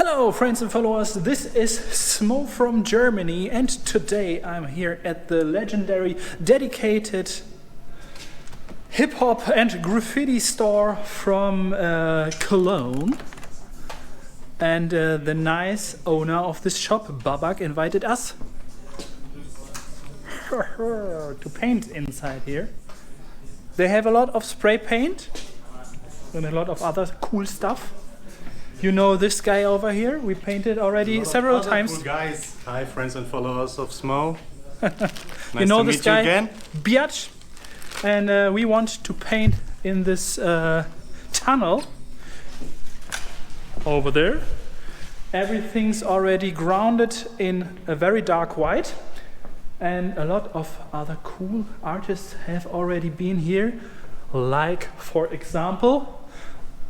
Hello friends and followers, this is Smoe from Germany and today I'm here at the legendary dedicated hip-hop and graffiti store from Cologne, and the nice owner of this shop, Babak, invited us to paint inside here. They have a lot of spray paint and a lot of other cool stuff. You know this guy over here? We painted already several times. Cool guys. Hi, friends and followers of Smoe. Nice you know to this meet guy, you again. BIATSCH, and we want to paint in this tunnel over there. Everything's already grounded in a very dark white, and a lot of other cool artists have already been here, like for example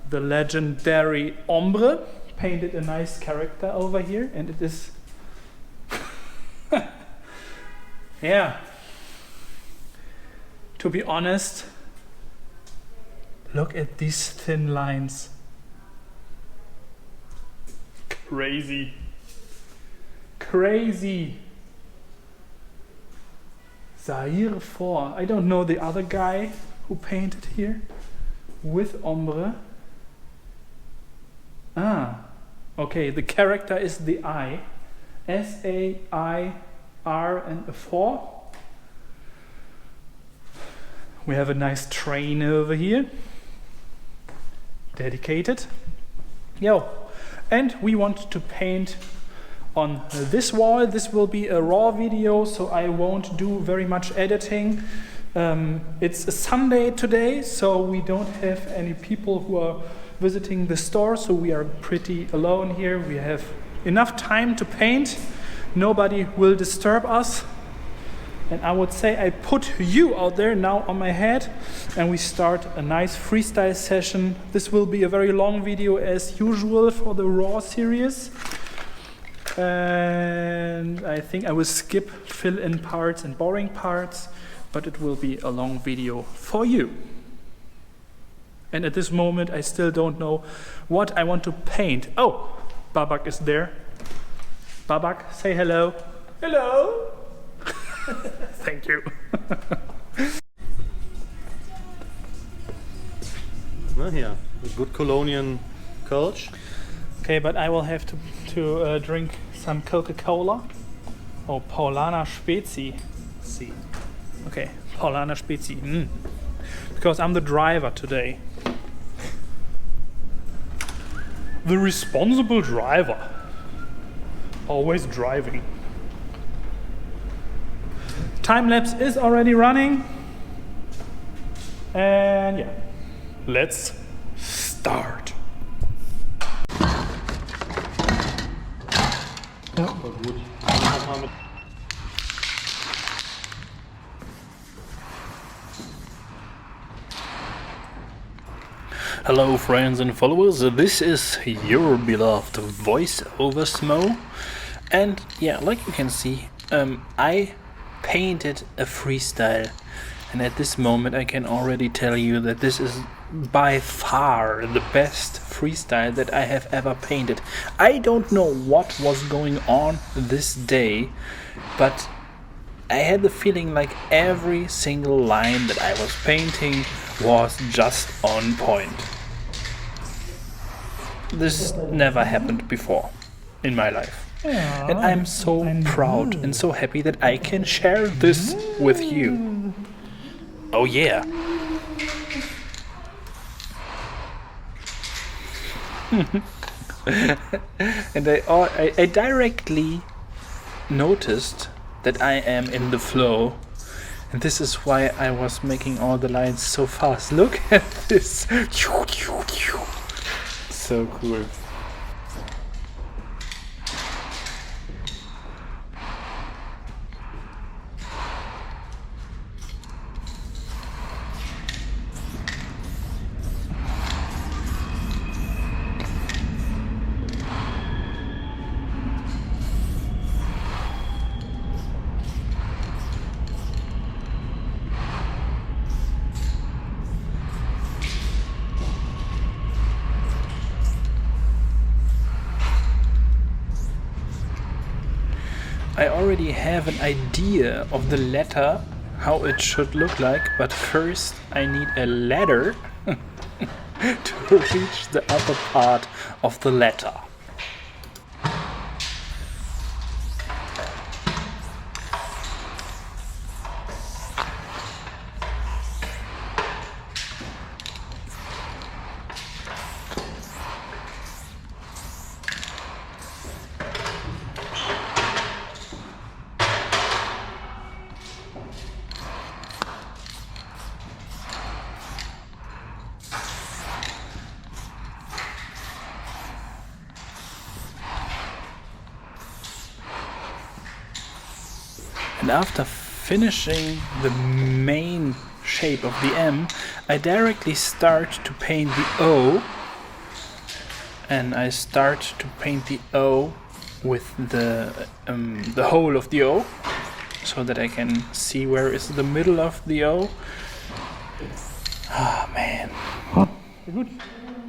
the legendary Ombre painted a nice character over here, and it is yeah, to be honest, look at these thin lines. Crazy. Zaire 4. I don't know the other guy who painted here with Ombre. Ah, okay, the character is the I. S-A-I-R and a 4. We have a nice train over here. Dedicated. Yo, and we want to paint on this wall. This will be a raw video, so I won't do very much editing. It's a Sunday today, so we don't have any people who are visiting the store, so we are pretty alone here. We have enough time to paint. Nobody will disturb us. And I would say I put you out there now on my head, and we start a nice freestyle session. This will be a very long video as usual for the raw series. And I think I will skip fill-in parts and boring parts, but it will be a long video for you. And at this moment I still don't know what I want to paint. Oh, Babak is there. Babak, say hello. Hello. Thank you. Well, yeah, a good Colognian Kölsch. Okay, but I will have to drink some Coca-Cola. Oh, Paulaner Spezi. See. Okay, Paulaner Spezi. Because I'm the driver today. The responsible driver. Always driving. Time lapse is already running. And yeah, let's start. Ja. Gut. Hello friends and followers, this is your beloved voiceover Smoe, and yeah, like you can see, I painted a freestyle, and at this moment I can already tell you that this is by far the best freestyle that I have ever painted. I don't know what was going on this day, but I had the feeling like every single line that I was painting was just on point. This never happened before in my life. Yeah, and I'm so proud and so happy that I can share this with you. Oh yeah. And I directly noticed that I am in the flow, and this is why I was making all the lines so fast. Look at this. So cool. I already have an idea of the letter, how it should look like, but first I need a ladder to reach the upper part of the letter. And after finishing the main shape of the M, I directly start to paint the O. And I start to paint the O with the whole of the O, so that I can see where is the middle of the O. Ah, man. Gut.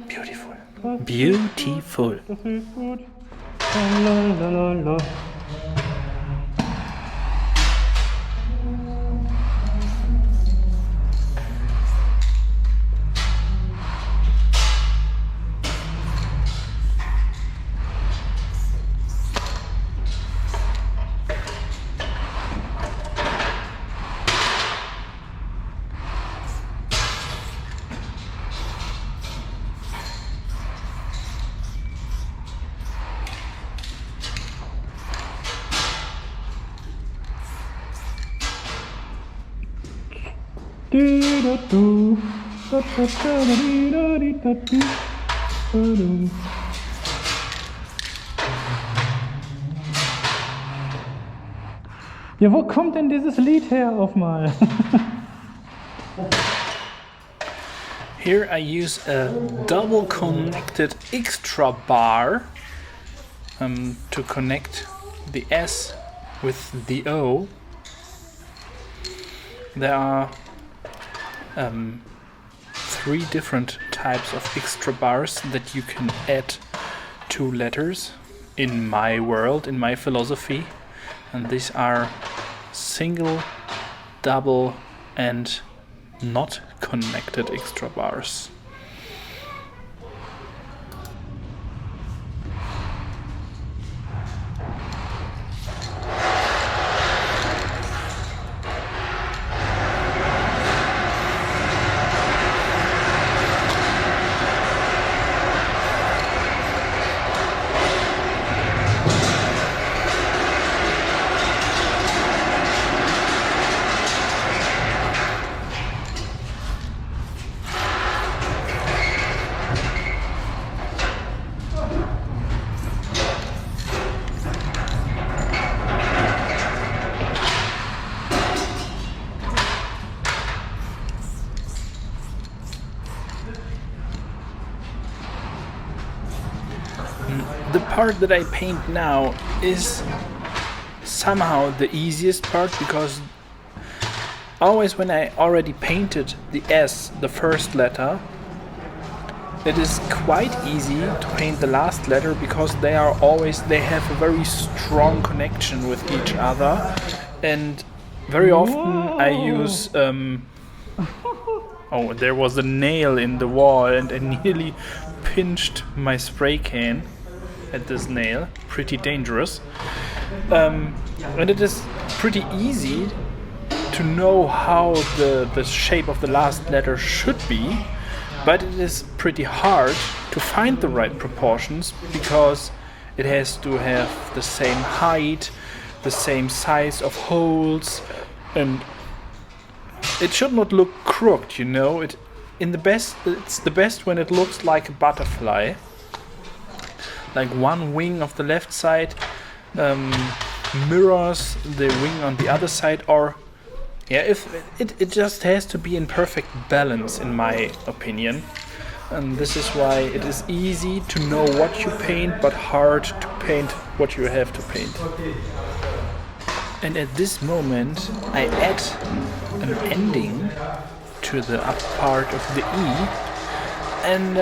Beautiful. Beautiful. Das hilft gut. Lalalala. Ja, wo kommt denn dieses Lied her auf mal? Here I use a double connected extra bar to connect the S with the O. There are 3 different types of extra bars that you can add to letters in my world, in my philosophy. And these are single, double and not connected extra bars. The part that I paint now is somehow the easiest part, because always when I already painted the S, the first letter, it is quite easy to paint the last letter, because they have a very strong connection with each other, and very often I use oh, there was a nail in the wall and I nearly pinched my spray can at this nail. Pretty dangerous. And it is pretty easy to know how the shape of the last letter should be, but it is pretty hard to find the right proportions, because it has to have the same height, the same size of holes, and it should not look crooked, you know. It's the best when it looks like a butterfly, like one wing of the left side mirrors the wing on the other side, or yeah, if it just has to be in perfect balance, in my opinion. And this is why it is easy to know what you paint, but hard to paint what you have to paint. And at this moment I add an ending to the up part of the E, And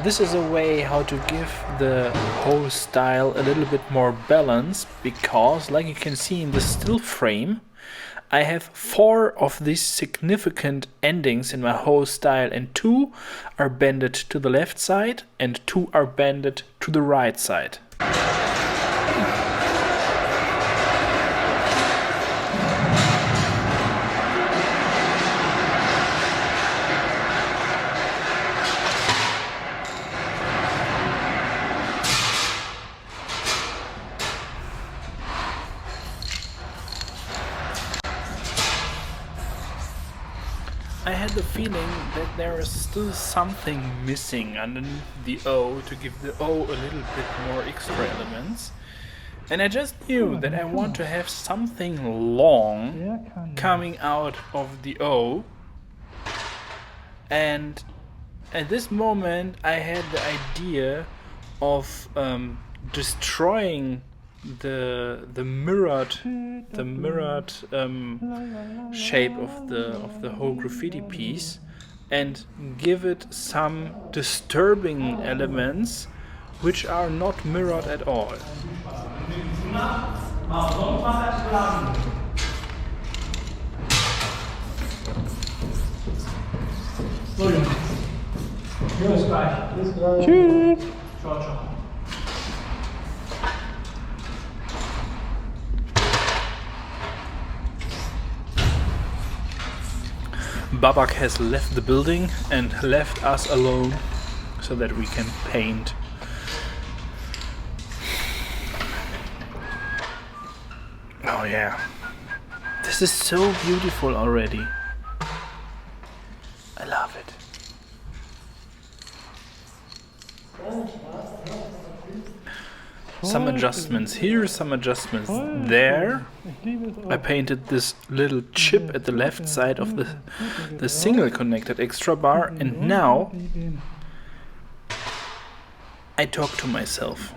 this is a way how to give the whole style a little bit more balance, because like you can see in the still frame, I have 4 of these significant endings in my whole style, and 2 are bended to the left side and 2 are bended to the right side. I had the feeling that there is still something missing underneath the O to give the O a little bit more extra elements. And I just knew that I want to have something long coming out of the O. And at this moment I had the idea of destroying the mirrored shape of the whole graffiti piece and give it some disturbing elements which are not mirrored at all. Tschüss. Ciao, ciao. Babak has left the building and left us alone so that we can paint. Oh yeah, this is so beautiful already. I love it. Some adjustments here, some adjustments there. I painted this little chip at the left side of the single connected extra bar, and now I talk to myself.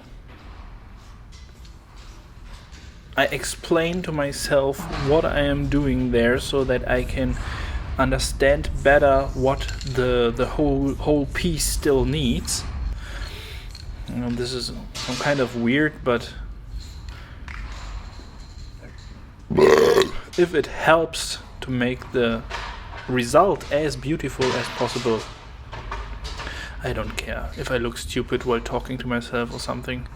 I explain to myself what I am doing there so that I can understand better what the whole piece still needs. You know, this is some kind of weird, but if it helps to make the result as beautiful as possible, I don't care if I look stupid while talking to myself or something.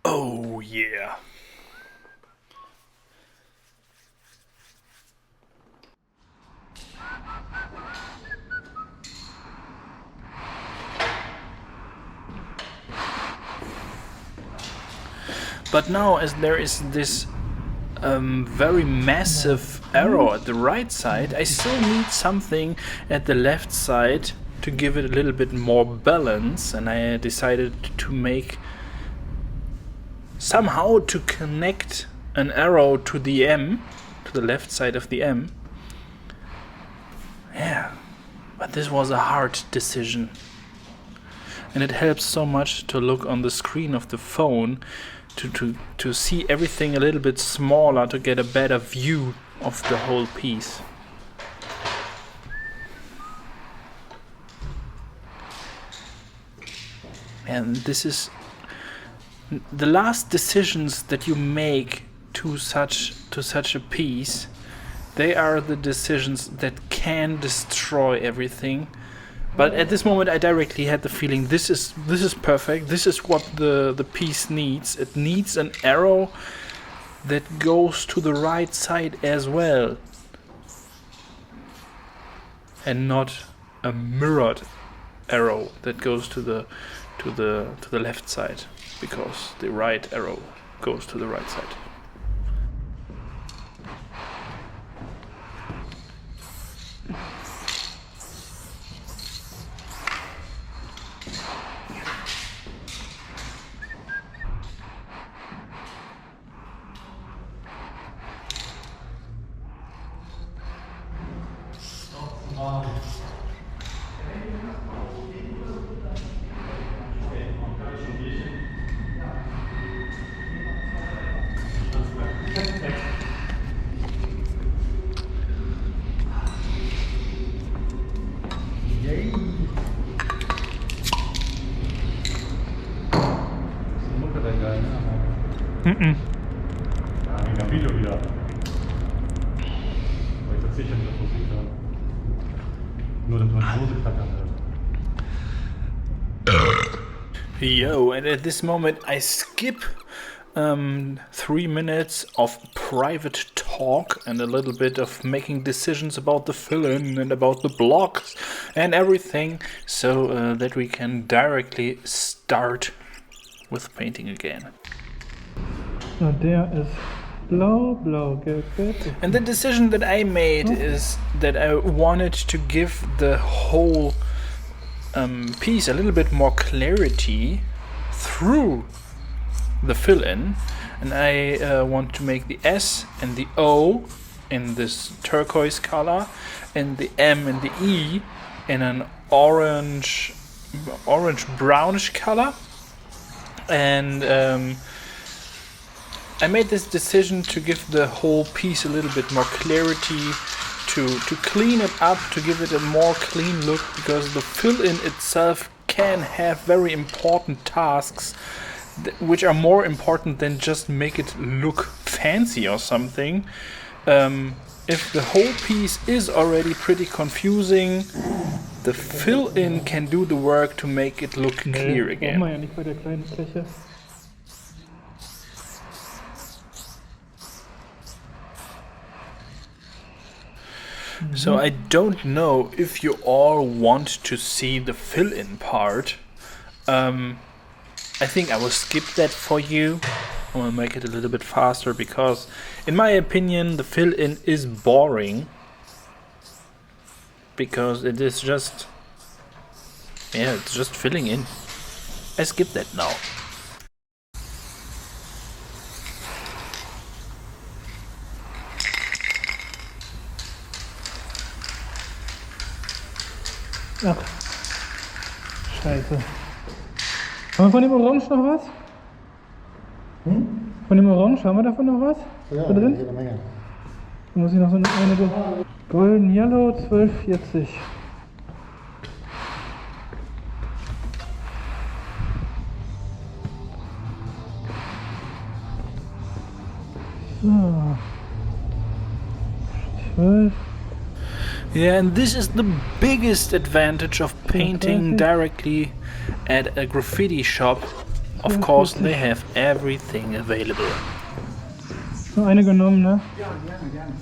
Oh yeah. But now, as there is this very massive arrow at the right side, I still need something at the left side to give it a little bit more balance, and I decided to make somehow to connect an arrow to the M, to the left side of the M. Yeah, but this was a hard decision. And it helps so much to look on the screen of the phone to see everything a little bit smaller, to get a better view of the whole piece. And this is the last decisions that you make to such a piece. They are the decisions that can destroy everything. But at this moment I directly had the feeling this is perfect. This is what the piece needs. It needs an arrow that goes to the right side as well, and not a mirrored arrow that goes to the left side, because the right arrow goes to the right side. Ja, wegen der Video wieder. Weil ich verzichte nicht auf Musik hören. Nur, dass man die Hose klackern hört. Yo, and at this moment I skip 3 minutes of private talk and a little bit of making decisions about the fill-in and about the blocks and everything, so that we can directly start with painting again. So, der ist blau, blau, gelb, gelb. And the decision that I made is that I wanted to give the whole piece a little bit more clarity through the fill-in, and I want to make the S and the O in this turquoise color, and the M and the E in an orange brownish color. And I made this decision to give the whole piece a little bit more clarity, to clean it up, to give it a more clean look, because the fill-in itself can have very important tasks which are more important than just make it look fancy or something. If the whole piece is already pretty confusing, the fill-in can do the work to make it look clear again. Brauchen wir ja nicht bei der kleinen Fläche. So I don't know if you all want to see the fill-in part. I think I will skip that for you. I will make it a little bit faster because, in my opinion, the fill-in is boring. Because it is just... yeah, it's just filling in. I skip that now. Ach, scheiße. Haben wir von dem Orange noch was? Von dem Orange, haben wir davon noch was? Ja, da drin? jede Menge. Da muss ich noch so eine Golden Yellow 1240. So. 12. Yeah, and this is the biggest advantage of painting directly at a graffiti shop. Of course, they have everything available. Noch eine genommen, ne? Ja, gerne, gerne.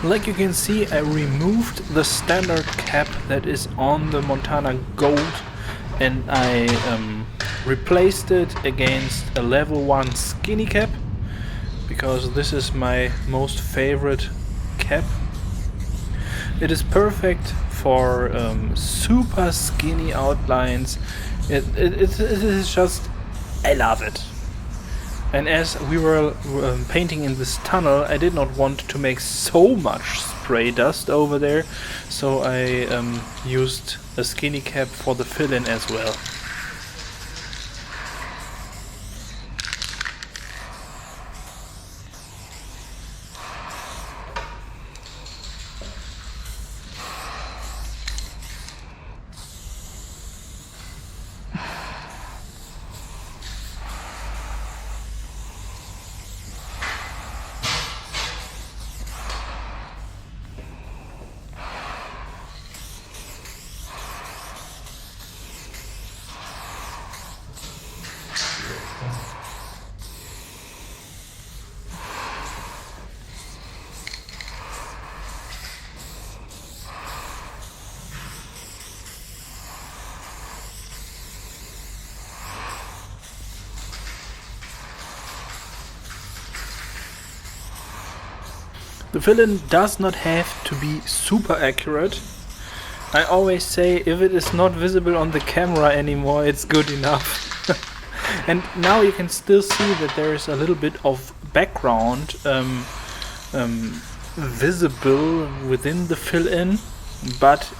Like you can see, I removed the standard cap that is on the Montana Gold, and I replaced it against a level 1 skinny cap, because this is my most favorite cap. It is perfect for super skinny outlines. It is just, I love it. And as we were painting in this tunnel, I did not want to make so much spray dust over there, so I used a skinny cap for the fill-in as well. The fill-in does not have to be super accurate. I always say if it is not visible on the camera anymore, it's good enough. And now you can still see that there is a little bit of background visible within the fill-in, but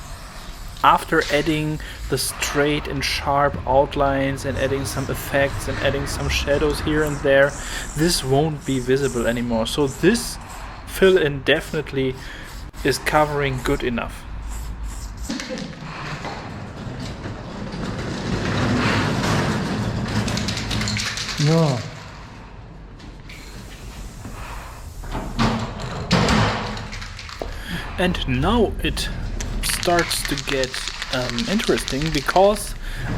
after adding the straight and sharp outlines and adding some effects and adding some shadows here and there, this won't be visible anymore. So this fill-in definitely is covering good enough. Ja. And now it starts to get interesting, because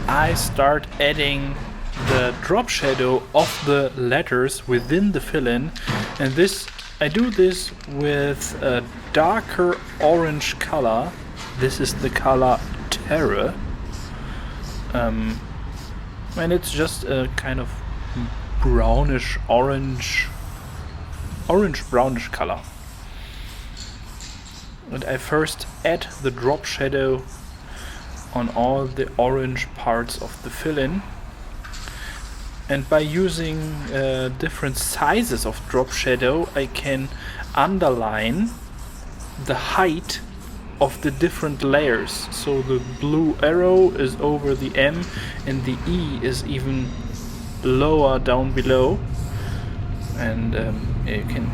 I start adding the drop shadow of the letters within the fill-in, and I do this with a darker orange color. This is the color Terror, and it's just a kind of brownish orange brownish color. And I first add the drop shadow on all the orange parts of the fill-in, and by using different sizes of drop shadow, I can underline the height of the different layers. So the blue arrow is over the M and the E is even lower down below, and you can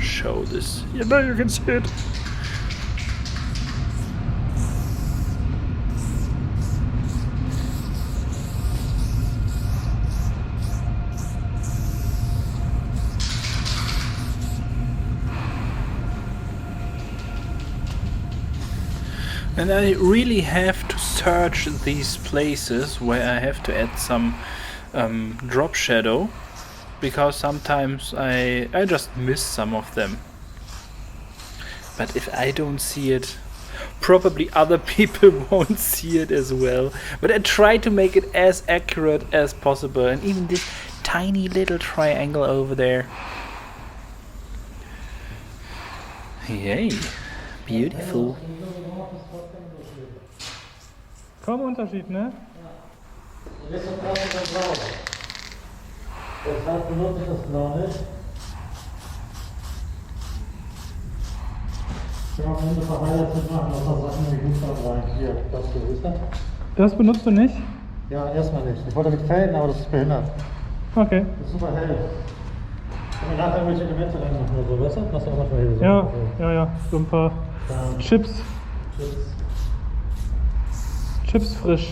show this. Yeah, now you can see it. And I really have to search these places where I have to add some drop shadow, because sometimes I just miss some of them. But if I don't see it, probably other people won't see it as well. But I try to make it as accurate as possible, and even this tiny little triangle over there. Yay, beautiful. Kaum Unterschied, ne? Das ist das Blau. Deshalb benutze ich das Blau nicht. Ich habe am Ende verheiratet zu machen, dass das Sachen in die Gussform rein. Hier, das ist das. Das benutzt du nicht? Ja, erstmal nicht. Ich wollte mit Fäden, aber das ist behindert. Okay. Das ist super hell. Kann man nachher irgendwelche Elemente reinmachen oder so, weißt du? Machst du auch manchmal hier so. Ja. So ein paar Chips. Chips frisch.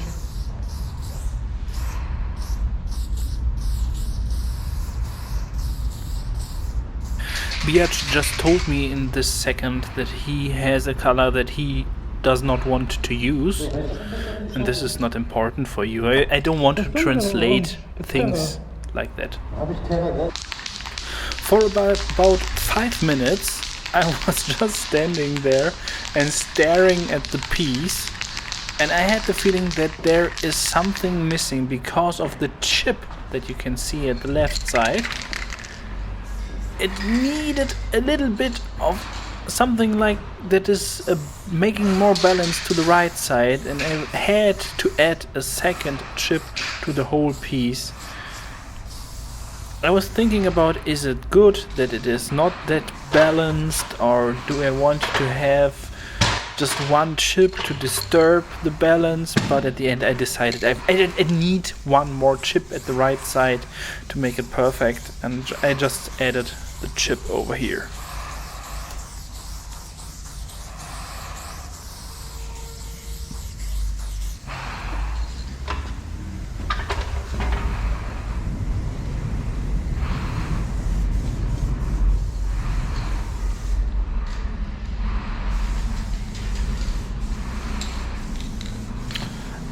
BIATSCH just told me in this second that he has a color that he does not want to use, and this is not important for you. I don't want to translate things like that. For about 5 minutes I was just standing there and staring at the piece, and I had the feeling that there is something missing because of the chip that you can see at the left side. It needed a little bit of something like that is making more balance to the right side, and I had to add a second chip to the whole piece. I was thinking about, is it good that it is not that balanced, or do I want to have just one chip to disturb the balance? But at the end I decided I need one more chip at the right side to make it perfect, and I just added the chip over here.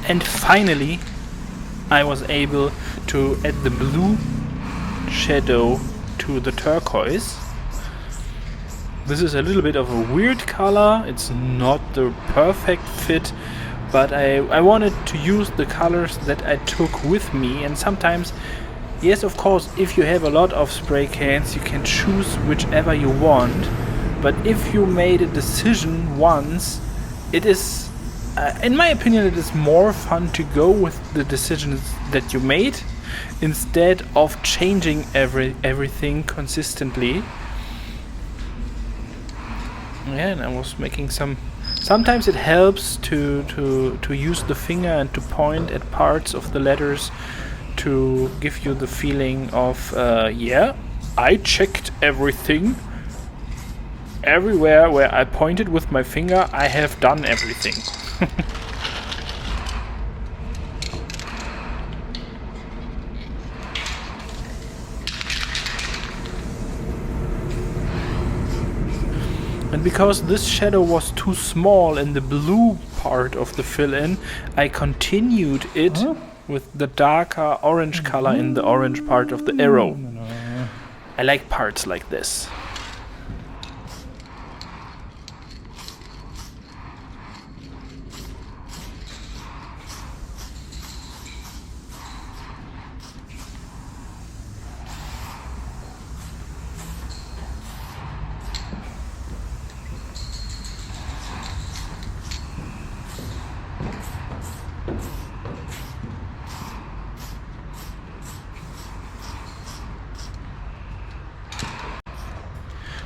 And finally I was able to add the blue shadow to the turquoise. This is a little bit of a weird color. It's not the perfect fit, but I wanted to use the colors that I took with me. And sometimes, yes, of course, if you have a lot of spray cans, you can choose whichever you want, But if you made a decision once, it is, in my opinion, it is more fun to go with the decisions that you made instead of changing everything consistently. Yeah, and I was making some. Sometimes it helps to use the finger and to point at parts of the letters to give you the feeling of yeah, I checked everything. Everywhere where I pointed with my finger, I have done everything. And because this shadow was too small in the blue part of the fill-in, I continued it with the darker orange color in the orange part of the arrow. I like parts like this.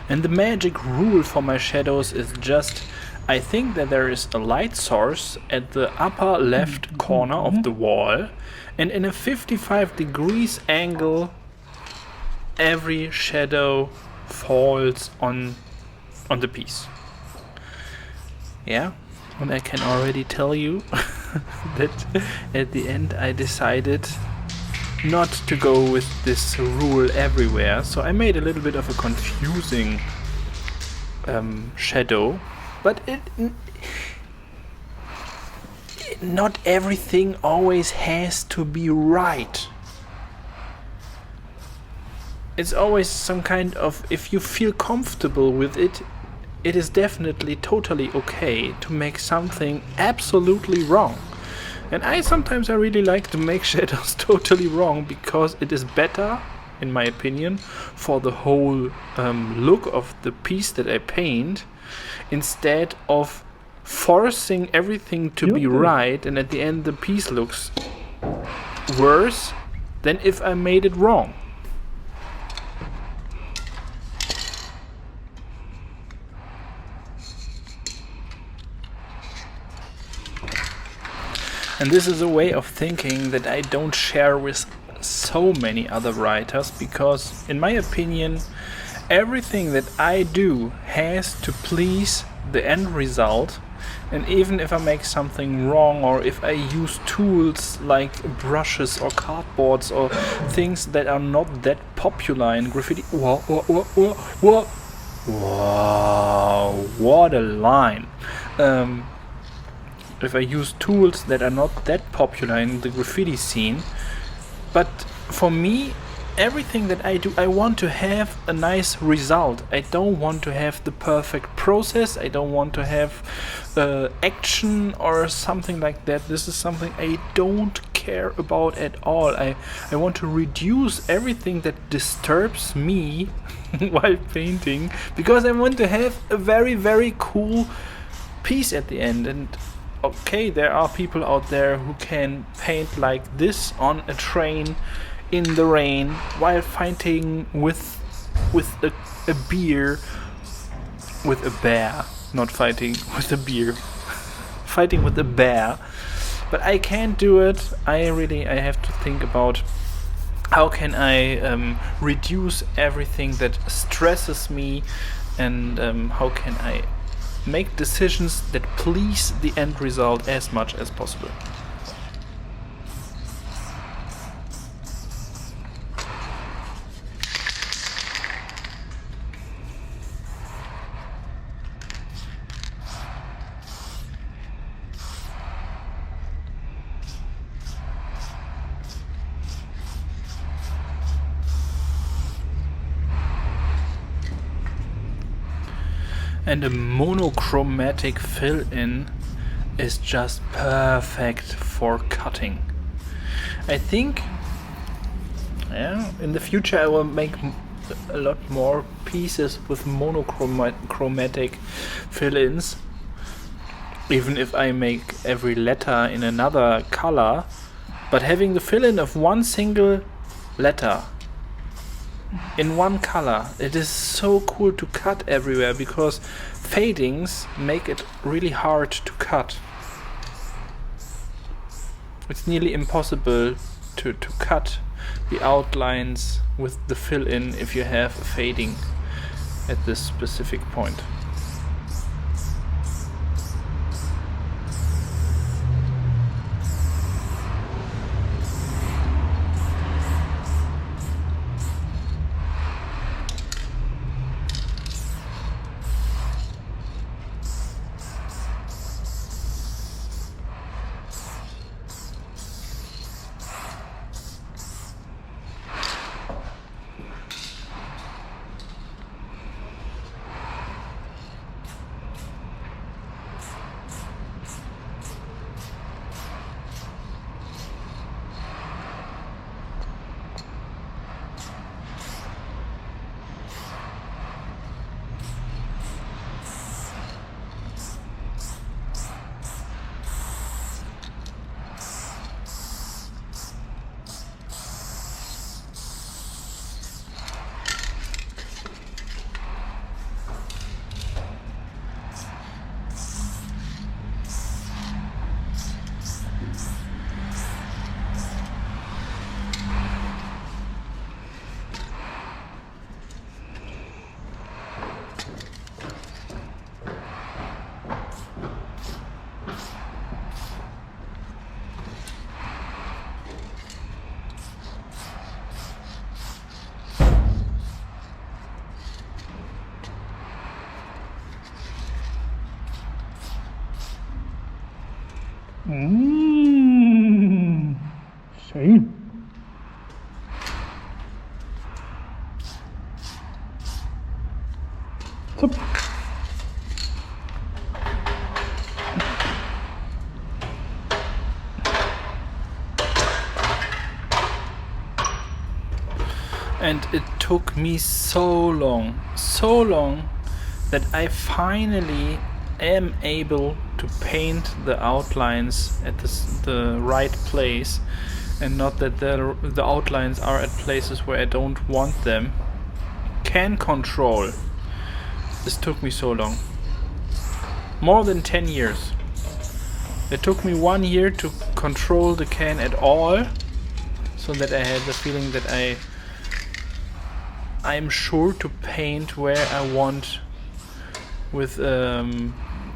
And the magic rule for my shadows is just, I think that there is a light source at the upper left corner of the wall, and in a 55 degrees angle every shadow falls on the piece. Yeah, and I can already tell you that at the end I decided not to go with this rule everywhere, so I made a little bit of a confusing shadow, but not everything always has to be right. It's always some kind of, if you feel comfortable with it, it is definitely totally okay to make something absolutely wrong. And I really like to make shadows totally wrong, because it is better, in my opinion, for the whole look of the piece that I paint, instead of forcing everything to be right, and at the end the piece looks worse than if I made it wrong. And this is a way of thinking that I don't share with so many other writers, because in my opinion everything that I do has to please the end result, and even if I make something wrong, or if I use tools like brushes or cardboards or things that are not that popular in graffiti. Wow, what a line. If I use tools that are not that popular in the graffiti scene. But for me, everything that I do, I want to have a nice result. I don't want to have the perfect process. I don't want to have action or something like that. This is something I don't care about at all. I want to reduce everything that disturbs me while painting, because I want to have a very, very cool piece at the end. And okay, there are people out there who can paint like this on a train in the rain while fighting with a beer, with a bear, not fighting with a beer, fighting with a bear. But I can't do it. I have to think about how can I reduce everything that stresses me, and how can I make decisions that please the end result as much as possible. And a monochromatic fill-in is just perfect for cutting. I think, yeah, in the future I will make a lot more pieces with monochromatic fill-ins. Even if I make every letter in another color, but having the fill-in of one single letter in one color, it is so cool to cut everywhere, because fadings make it really hard to cut. It's nearly impossible to cut the outlines with the fill-in if you have a fading at this specific point. Schön. Zup. And it took me so long that I finally am able to paint the outlines at the right place, and not that the outlines are at places where I don't want them. Can control. This took me so long. More than 10 years. It took me 1 year to control the can at all, so that I had the feeling that I'm sure to paint where I want, with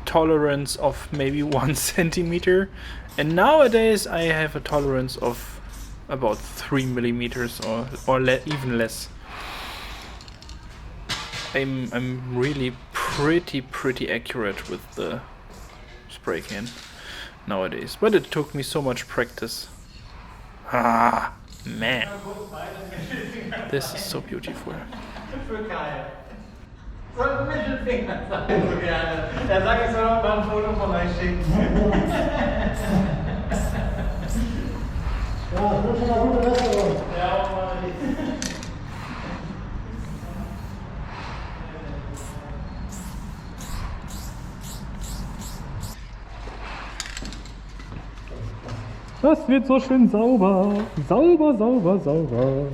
tolerance of maybe 1 centimeter, and nowadays I have a tolerance of about 3 millimeters or even less. I'm really pretty accurate with the spray can nowadays, but it took me so much practice. Ah, man, this is so beautiful. Für Kai. So ein Mittelfinger sein so gerne. Er sagt, ich soll auch mal ein Foto von euch schicken. Ja, ich wünsche mal gute Besserung. Ja, auch mal. Das wird so schön sauber. Sauber, sauber, sauber.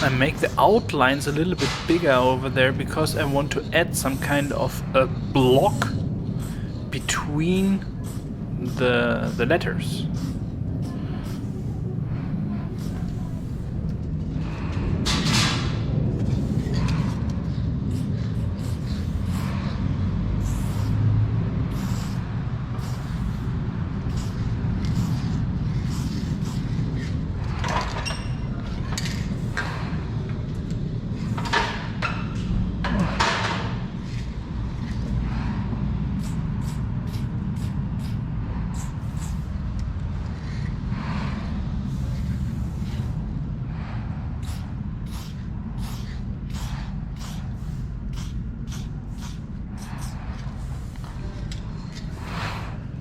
I make the outlines a little bit bigger over there because I want to add some kind of a block between the letters.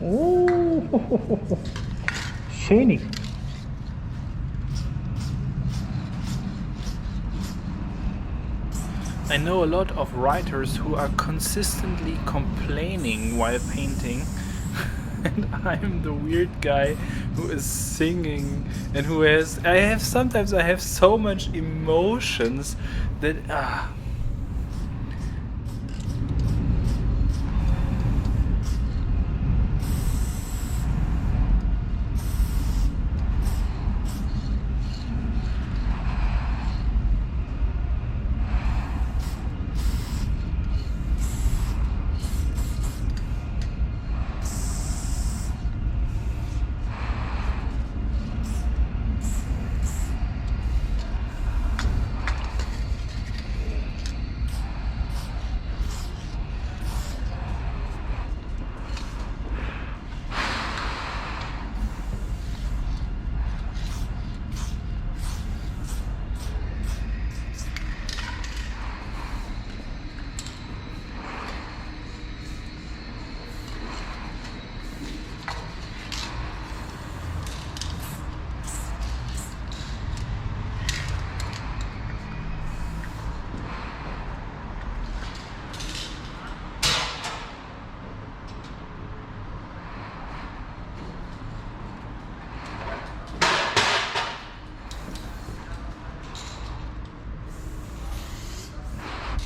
Oh, schönig. I know a lot of writers who are consistently complaining while painting, and I'm the weird guy who is singing and who has. Sometimes I have so much emotions that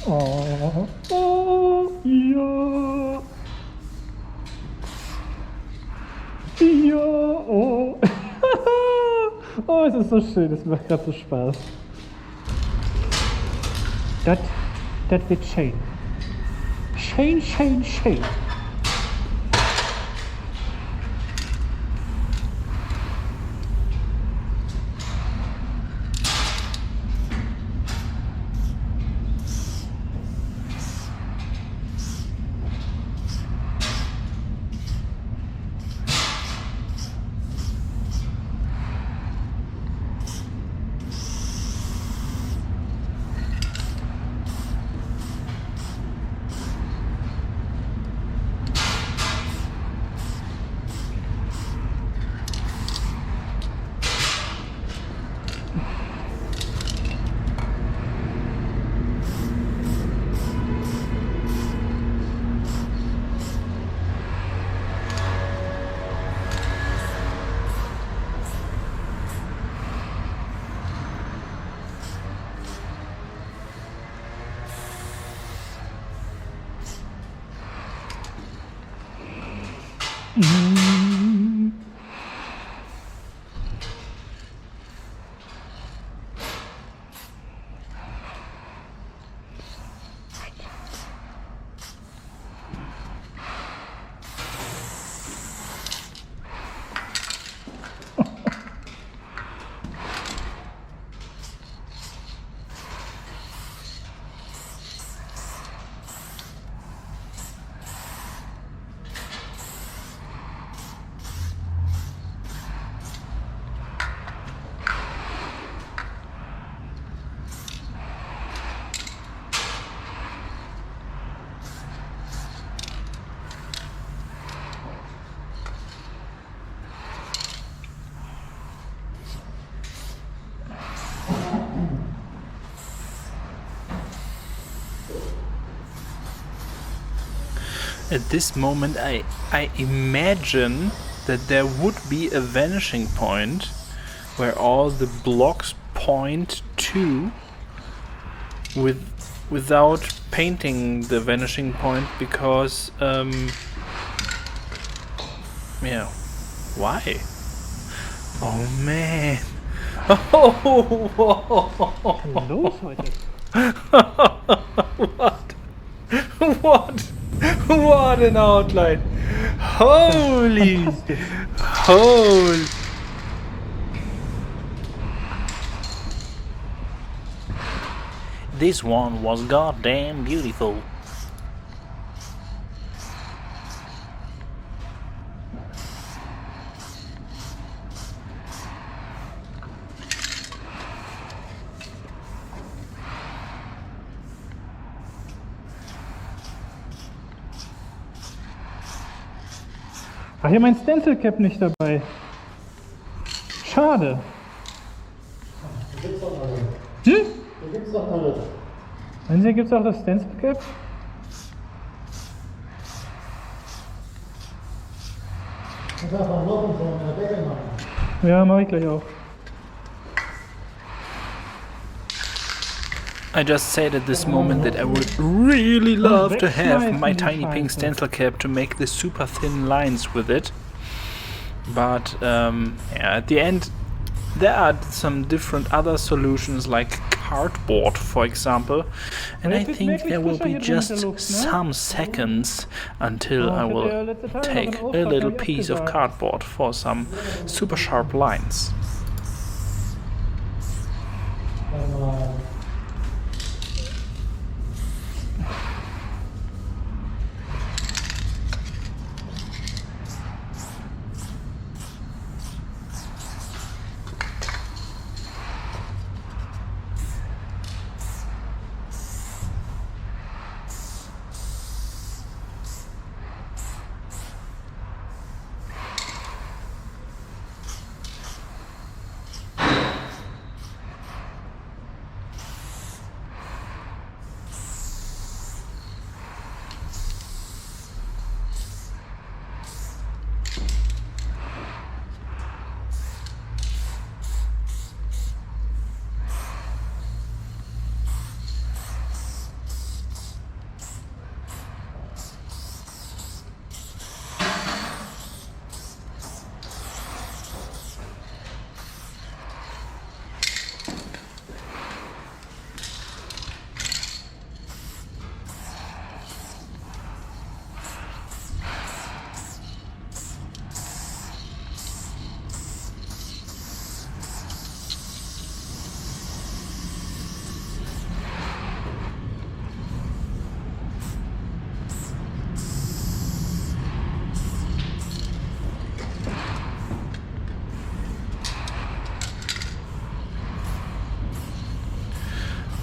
Oh, oh, ja. Ja, oh. Oh, es ist so schön, es macht gerade so Spaß. Das wird schön. Schön, schön, schön. at this moment I imagine that there would be a vanishing point where all the blocks point to, without painting the vanishing point because yeah, why? Oh man. Los heute. What? What? What an outline! Holy! Holy! This one was goddamn beautiful. Ach, hier mein Stencil Cap nicht dabei. Schade. Da gibt's doch alle. Hm? Da gibt's doch alle. Wenn Sie gibt's auch das Stencil Cap? Ich darf man noch so eine Decke machen. Ja, mache ich gleich auch. I just said at this moment that I would really love to have my tiny pink stencil cap to make the super thin lines with it. But yeah, at the end there are some different other solutions like cardboard, for example, and I think there will be just some seconds until I will take a little piece of cardboard for some super sharp lines.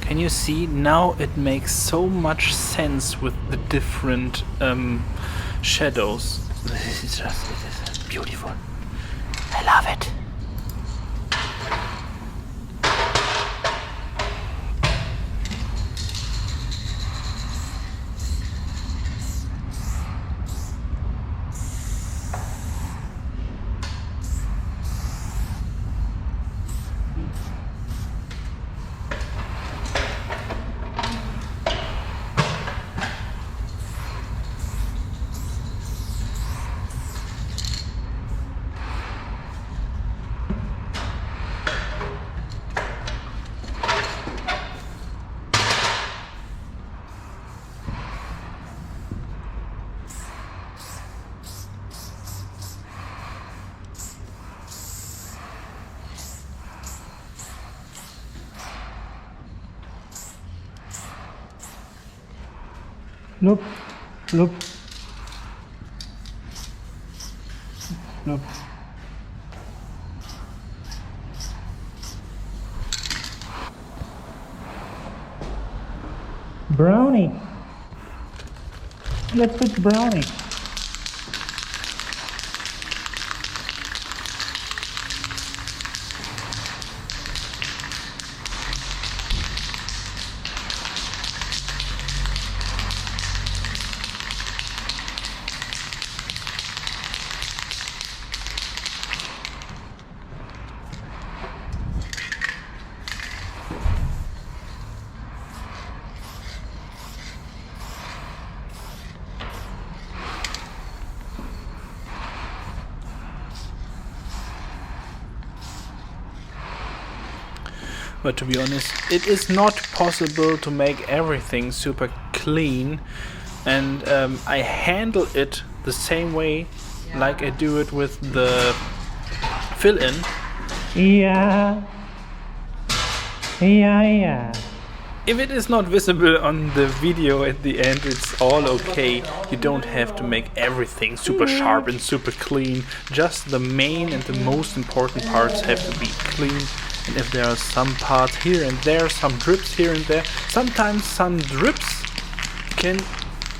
Can you see, now it makes so much sense with the different shadows. This is just beautiful. I love it. Look, look, look. Brownie. Let's fix brownie. But to be honest, it is not possible to make everything super clean, and I handle it the same way like I do it with the fill-in. Yeah. Yeah. If it is not visible on the video at the end, it's all okay. You don't have to make everything super sharp and super clean. Just the main and the most important parts have to be clean. And if there are some parts here and there, some drips here and there, sometimes some drips can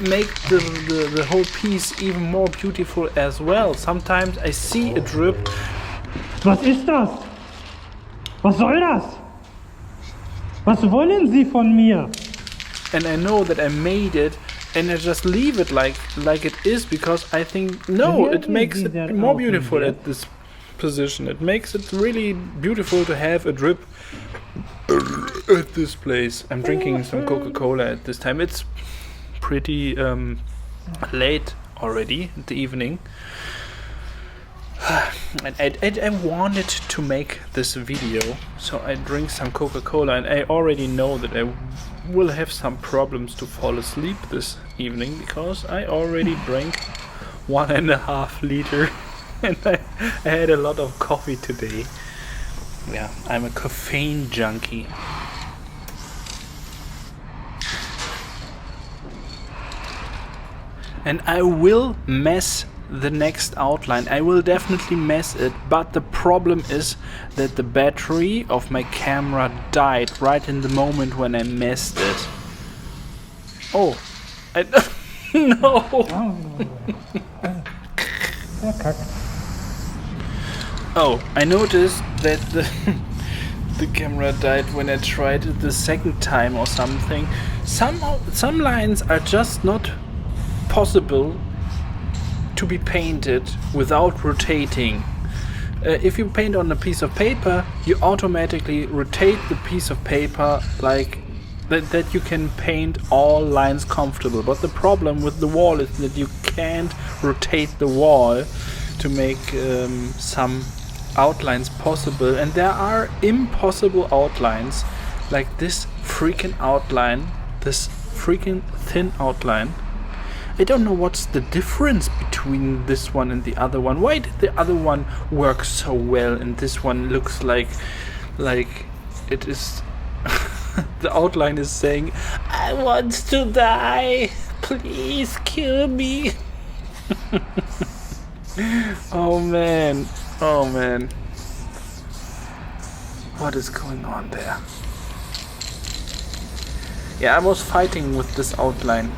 make the whole piece even more beautiful as well. Sometimes I see a drip. Was ist das? Was soll das? Was wollen Sie von mir? And I know that I made it, and I just leave it like it is, because I think, no, it makes it more beautiful at this position. It makes it really beautiful to have a drip at this place. I'm drinking some Coca-Cola at this time. It's pretty late already in the evening. And I wanted to make this video, so I drink some Coca-Cola, and I already know that I will have some problems to fall asleep this evening, because I already drank 1.5 liter and I had a lot of coffee today. Yeah, I'm a caffeine junkie. And I will mess the next outline. I will definitely mess it, but the problem is that the battery of my camera died right in the moment when I messed it. Oh, I no. Oh, I noticed that the camera died when I tried it the second time or something. Some lines are just not possible to be painted without rotating. If you paint on a piece of paper, you automatically rotate the piece of paper like that you can paint all lines comfortable. But the problem with the wall is that you can't rotate the wall to make some outlines possible. And there are impossible outlines, like this freaking outline, this freaking thin outline. I don't know what's the difference between this one and the other one. Why did the other one work so well and this one looks like it is the outline is saying, I want to die, please kill me. Oh man, what is going on there? Yeah, I was fighting with this outline,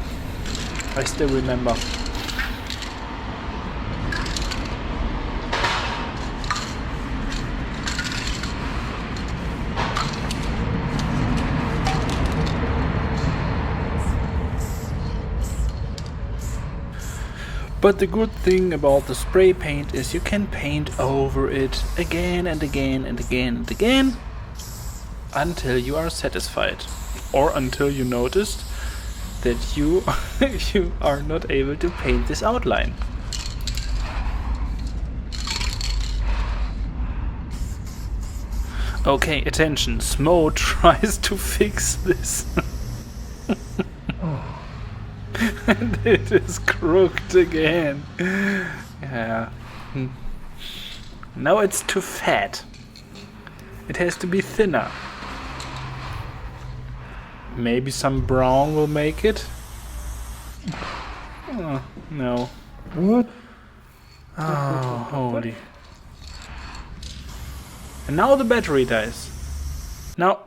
I still remember. But the good thing about the spray paint is you can paint over it again and again and again and again until you are satisfied, or until you noticed that you are not able to paint this outline. Okay, attention, Smoe tries to fix this. And it is crooked again. Yeah. Now it's too fat. It has to be thinner. Maybe some brown will make it. Oh, no. What? Oh, holy. And now the battery dies. Now.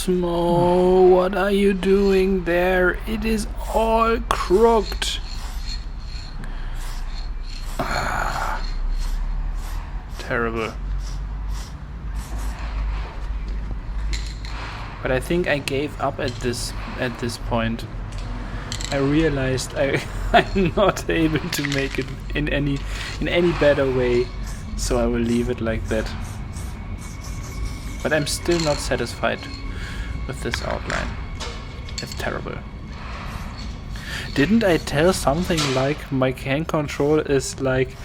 Smoe, what are you doing there? It is all crooked. Terrible. But I think I gave up at this point. I realized I'm not able to make it in any better way, so I will leave it like that. But I'm still not satisfied with this outline. It's terrible. Didn't I tell something like my hand control is like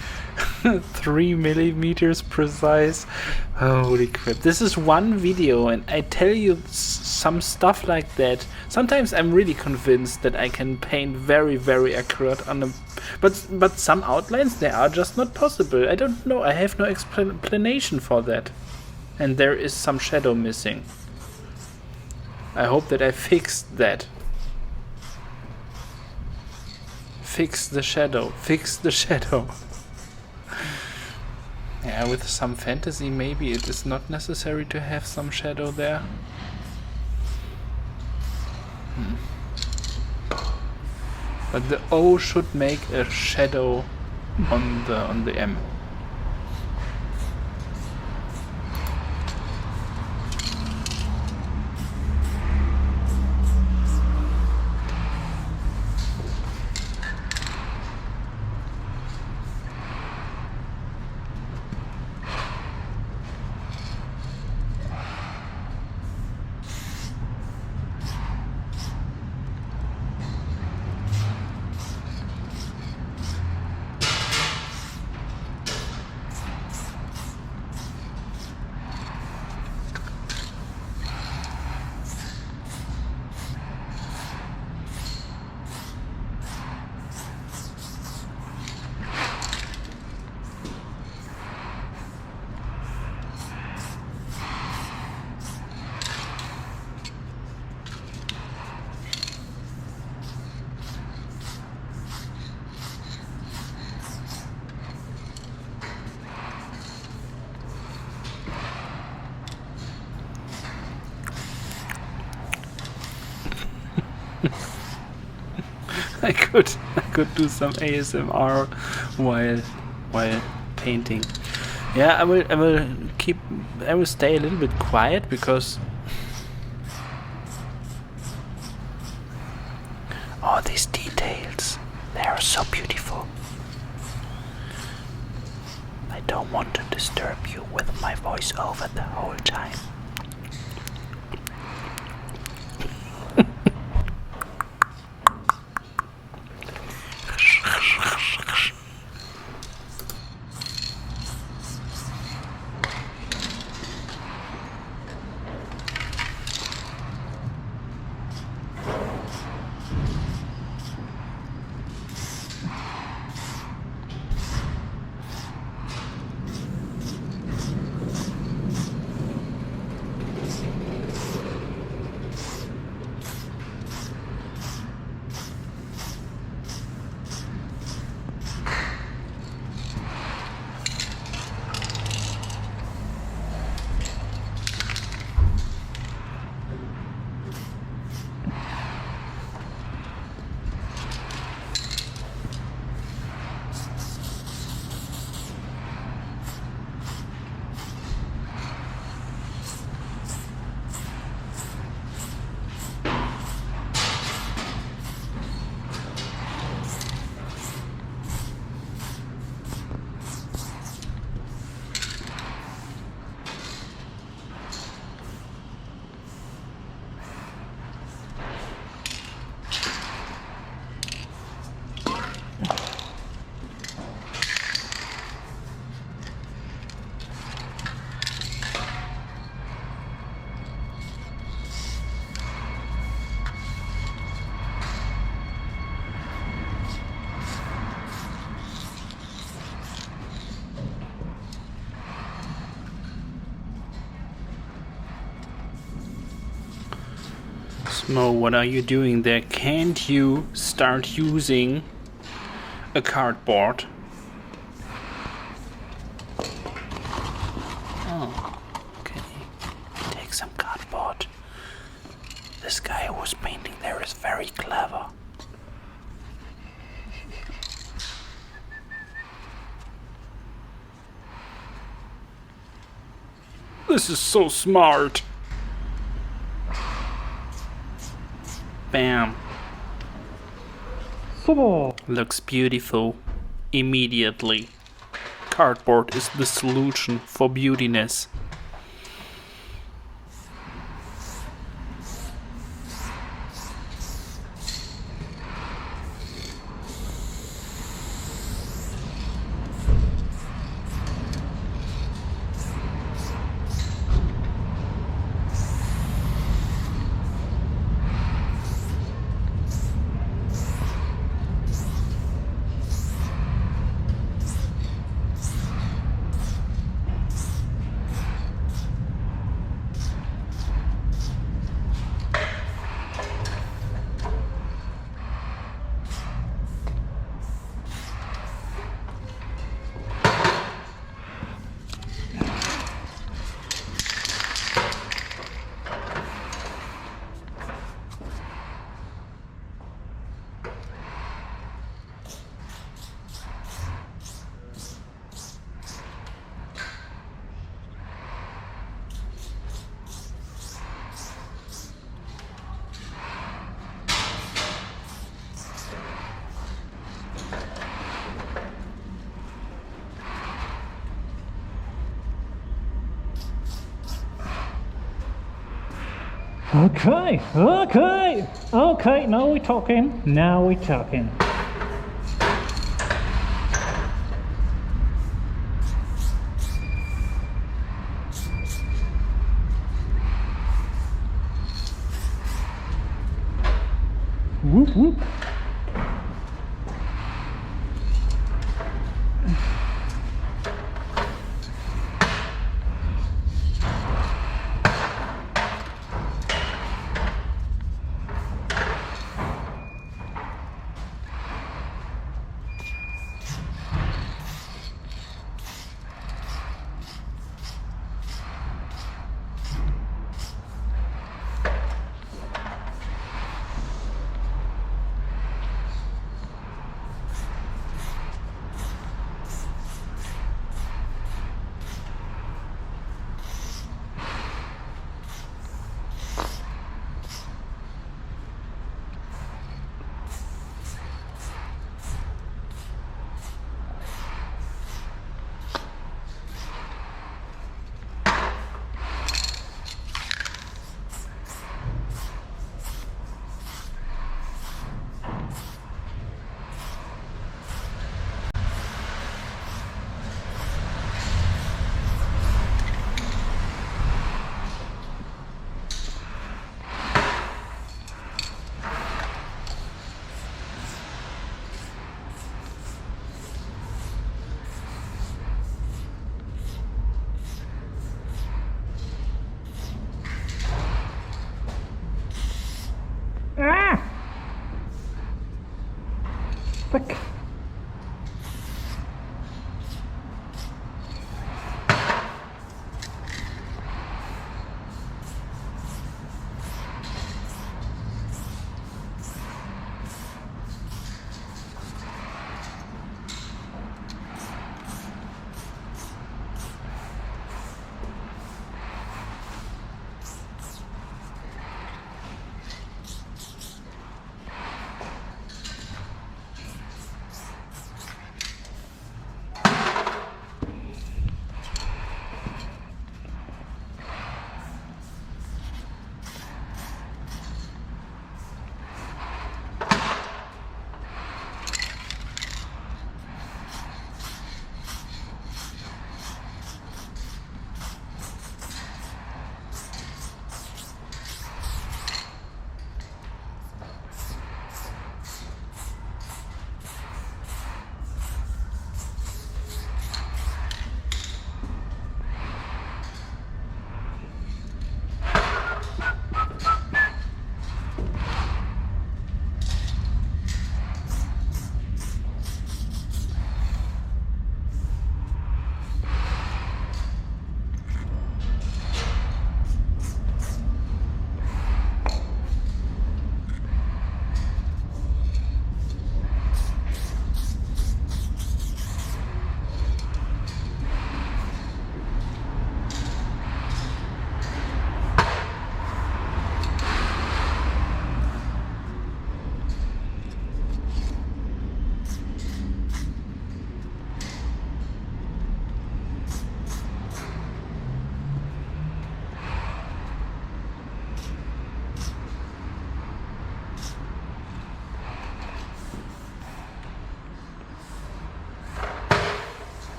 3 millimeters precise? Holy crap. This is one video and I tell you some stuff like that. Sometimes I'm really convinced that I can paint very, very accurate on a... But some outlines, they are just not possible. I don't know. I have no explanation for that. And there is some shadow missing. I hope that I fixed that. Fix the shadow. Fix the shadow. Yeah, with some fantasy maybe it is not necessary to have some shadow there. But the O should make a shadow on the M. I could do some ASMR while painting. Yeah, I will stay a little bit quiet because all these details, they are so beautiful. I don't want to disturb you with my voiceover the whole time. Smoe, what are you doing there? Can't you start using a cardboard? Oh, okay. Take some cardboard. This guy who was painting there is very clever. This is so smart. Bam. Looks beautiful. Immediately. Cardboard is the solution for beautiness. Okay, now we're talking. Whoop whoop.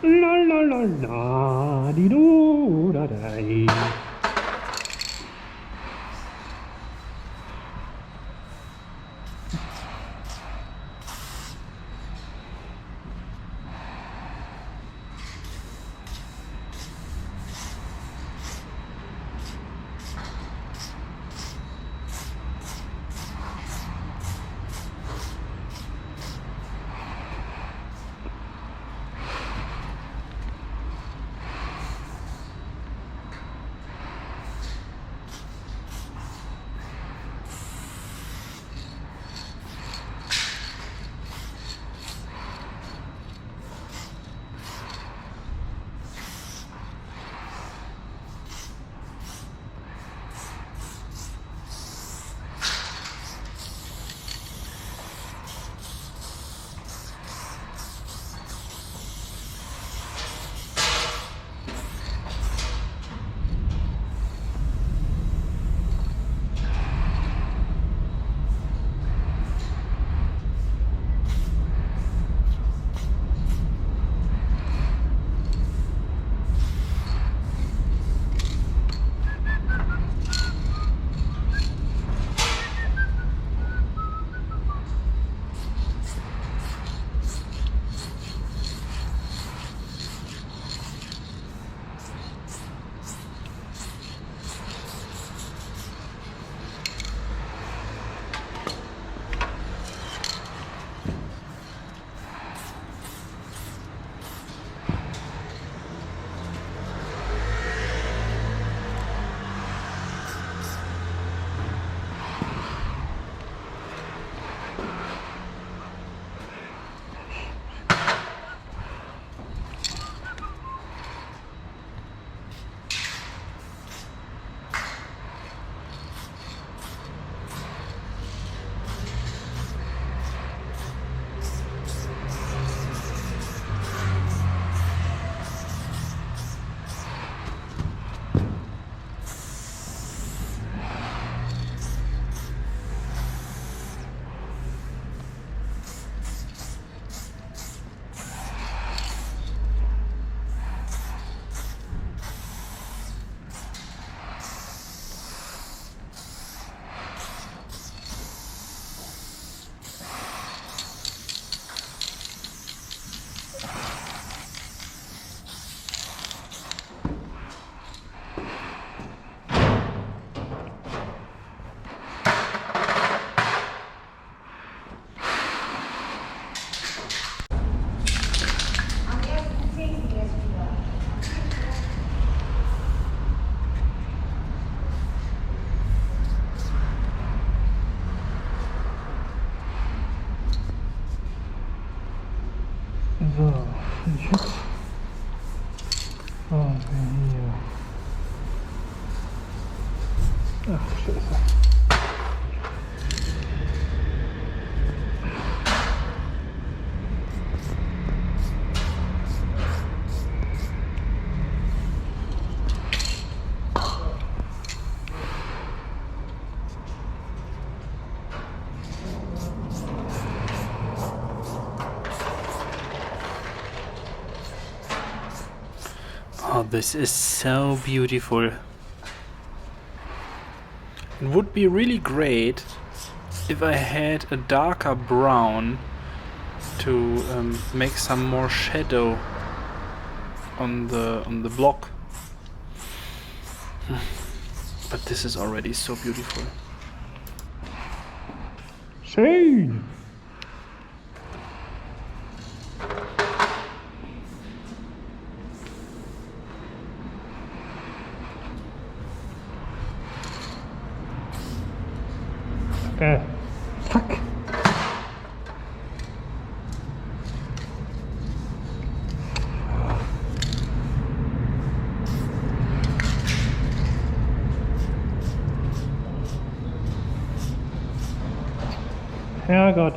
La la la la, di do da dai. So, ich jetzt. Oh, hier. Ach, Scheiße. Oh, this is so beautiful. It would be really great if I had a darker brown to make some more shadow on the block. But this is already so beautiful. Schön. Fuck. Herrgott.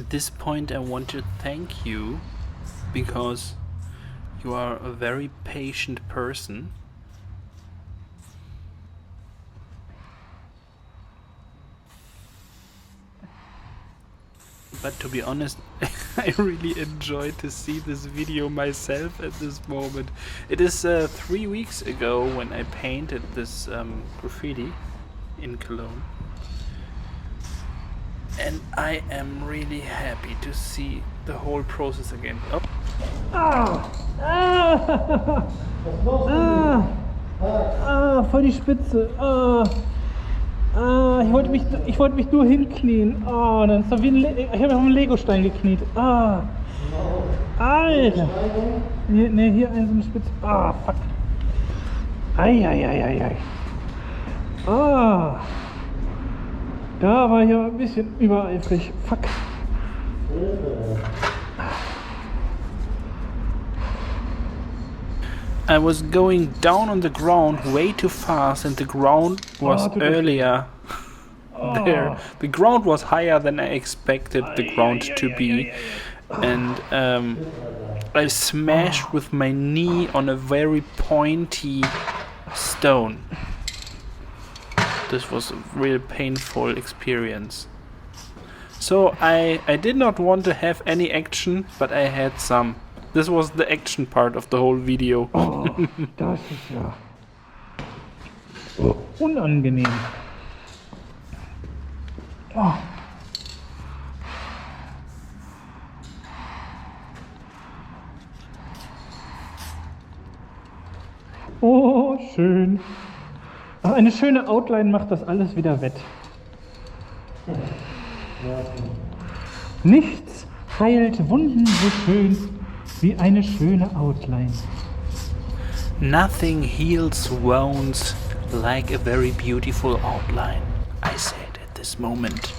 At this point I want to thank you because you are a very patient person. But to be honest, I really enjoyed to see this video myself at this moment. It is 3 weeks ago when I painted this graffiti in Cologne. And I am really happy to see the whole process again. Oh. Voll die Spitze. Ich wollte mich nur hinknien. Dann ist doch wie ich habe auf einen Legostein gekniet. Alter. Ne, hier so eine Spitze. Fuck. Ei. Da war ich aber ein bisschen übereifrig. Fuck. I was going down on the ground way too fast and the ground was earlier there. The ground was higher than I expected the ground to be. And I smashed with my knee on a very pointy stone. This was a real painful experience. So I did not want to have any action, but I had some. This was the action part of the whole video. Das ist ja unangenehm. Oh, schön. Aber eine schöne Outline macht das alles wieder wett. Nichts heilt Wunden so schön wie eine schöne Outline. Nothing heals wounds like a very beautiful outline, I said at this moment.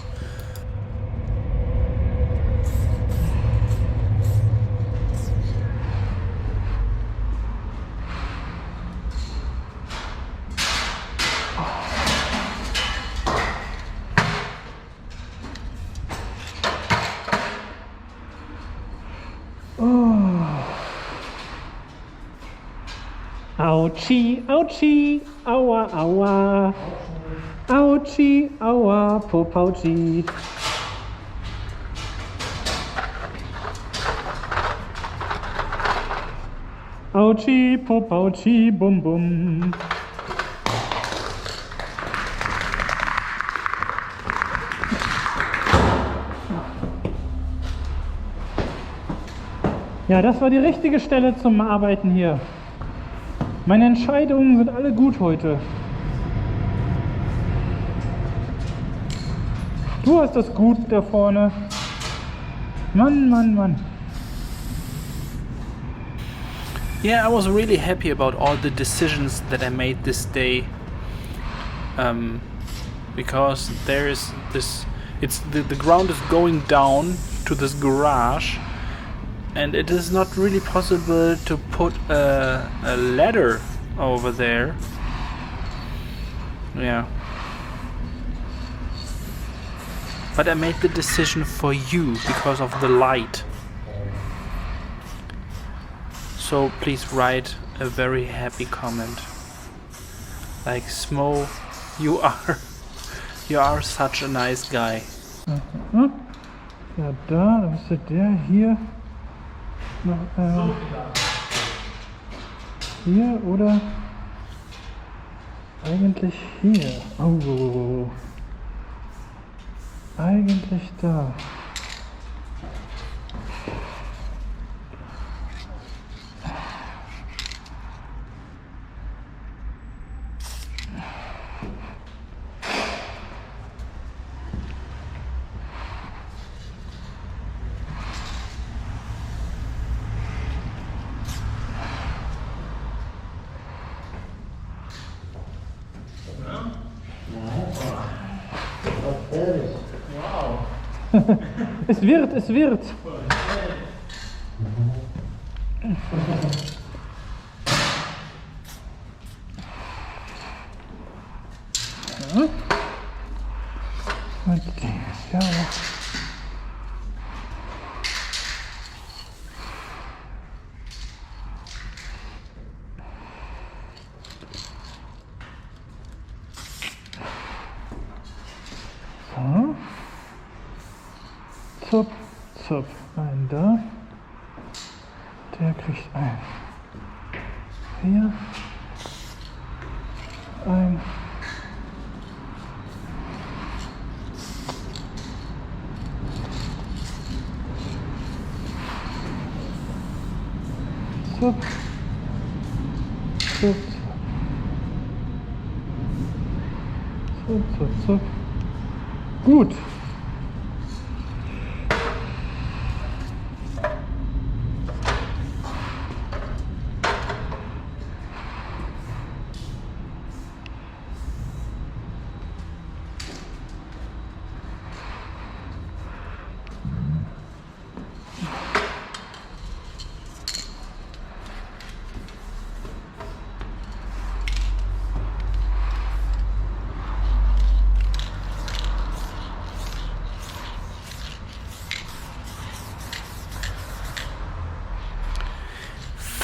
Autschi, Autschi, aua, aua. Autschi, aua, Popautschi. Autschi, Popautschi, bum bum. Ja, das war die richtige Stelle zum Arbeiten hier. Meine Entscheidungen sind alle gut heute. Du hast das gut da vorne. Mann. Yeah, I was really happy about all the decisions that I made this day. Because there is this, the ground is going down to this garage. And it is not really possible to put a ladder over there. Yeah. But I made the decision for you because of the light. So please write a very happy comment. Like, Smoe, you are such a nice guy. Ja, da müsste der hier. Hier oder eigentlich hier. Oh. Eigentlich da. Es wird. Ja. Und der ist ja auch Zop, zop, ein da. Der kriegt ein. Hier. Ein. Zop. Zop. Zop, zop, zop. Gut.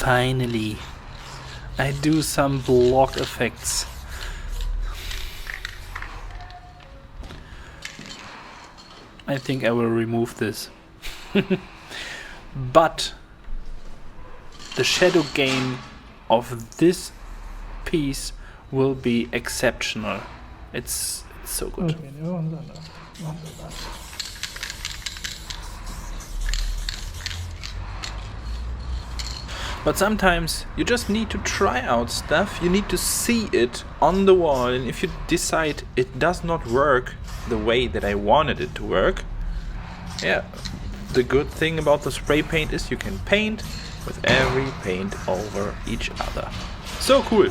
Finally, I do some block effects. I think I will remove this. But the shadow gain of this piece will be exceptional. It's so good. But sometimes you just need to try out stuff, you need to see it on the wall, and if you decide it does not work the way that I wanted it to work, yeah, the good thing about the spray paint is you can paint with every paint over each other. So cool!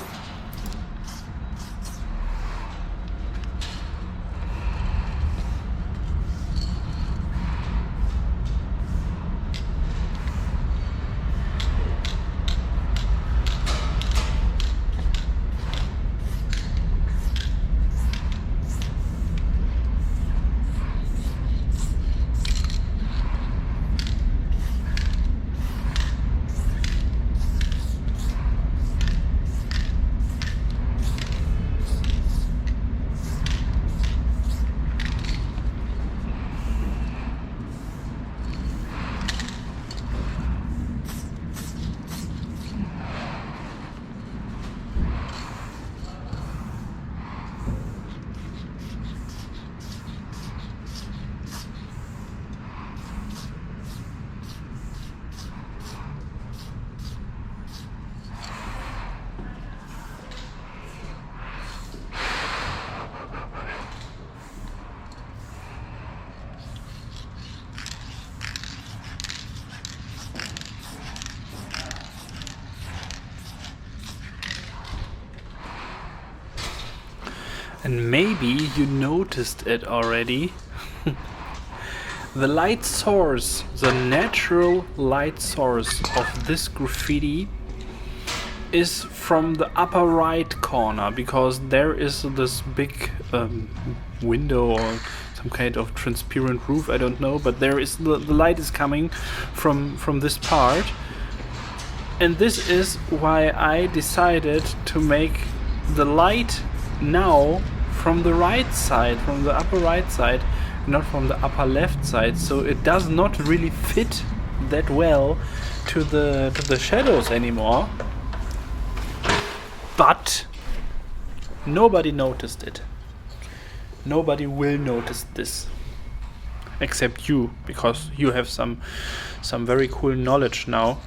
And maybe you noticed it already. The light source, the natural light source of this graffiti is from the upper right corner, because there is this big window or some kind of transparent roof, I don't know, but there is the light is coming from this part. And this is why I decided to make the light now from the right side, from the upper right side, not from the upper left side, so it does not really fit that well to the shadows anymore. But nobody noticed it. Nobody will notice this, except you, because you have some very cool knowledge now.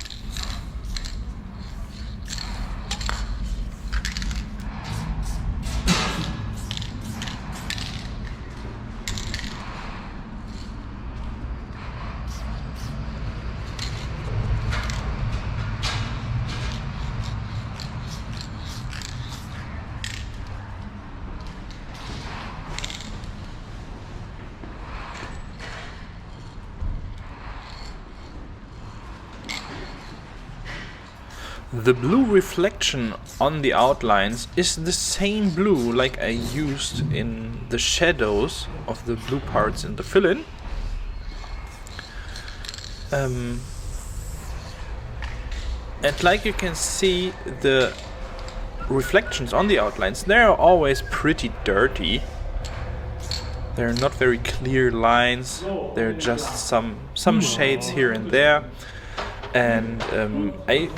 The blue reflection on the outlines is the same blue like I used in the shadows of the blue parts in the fill-in. And like you can see, the reflections on the outlines, they are always pretty dirty. They're not very clear lines. They're just some shades here and there, and I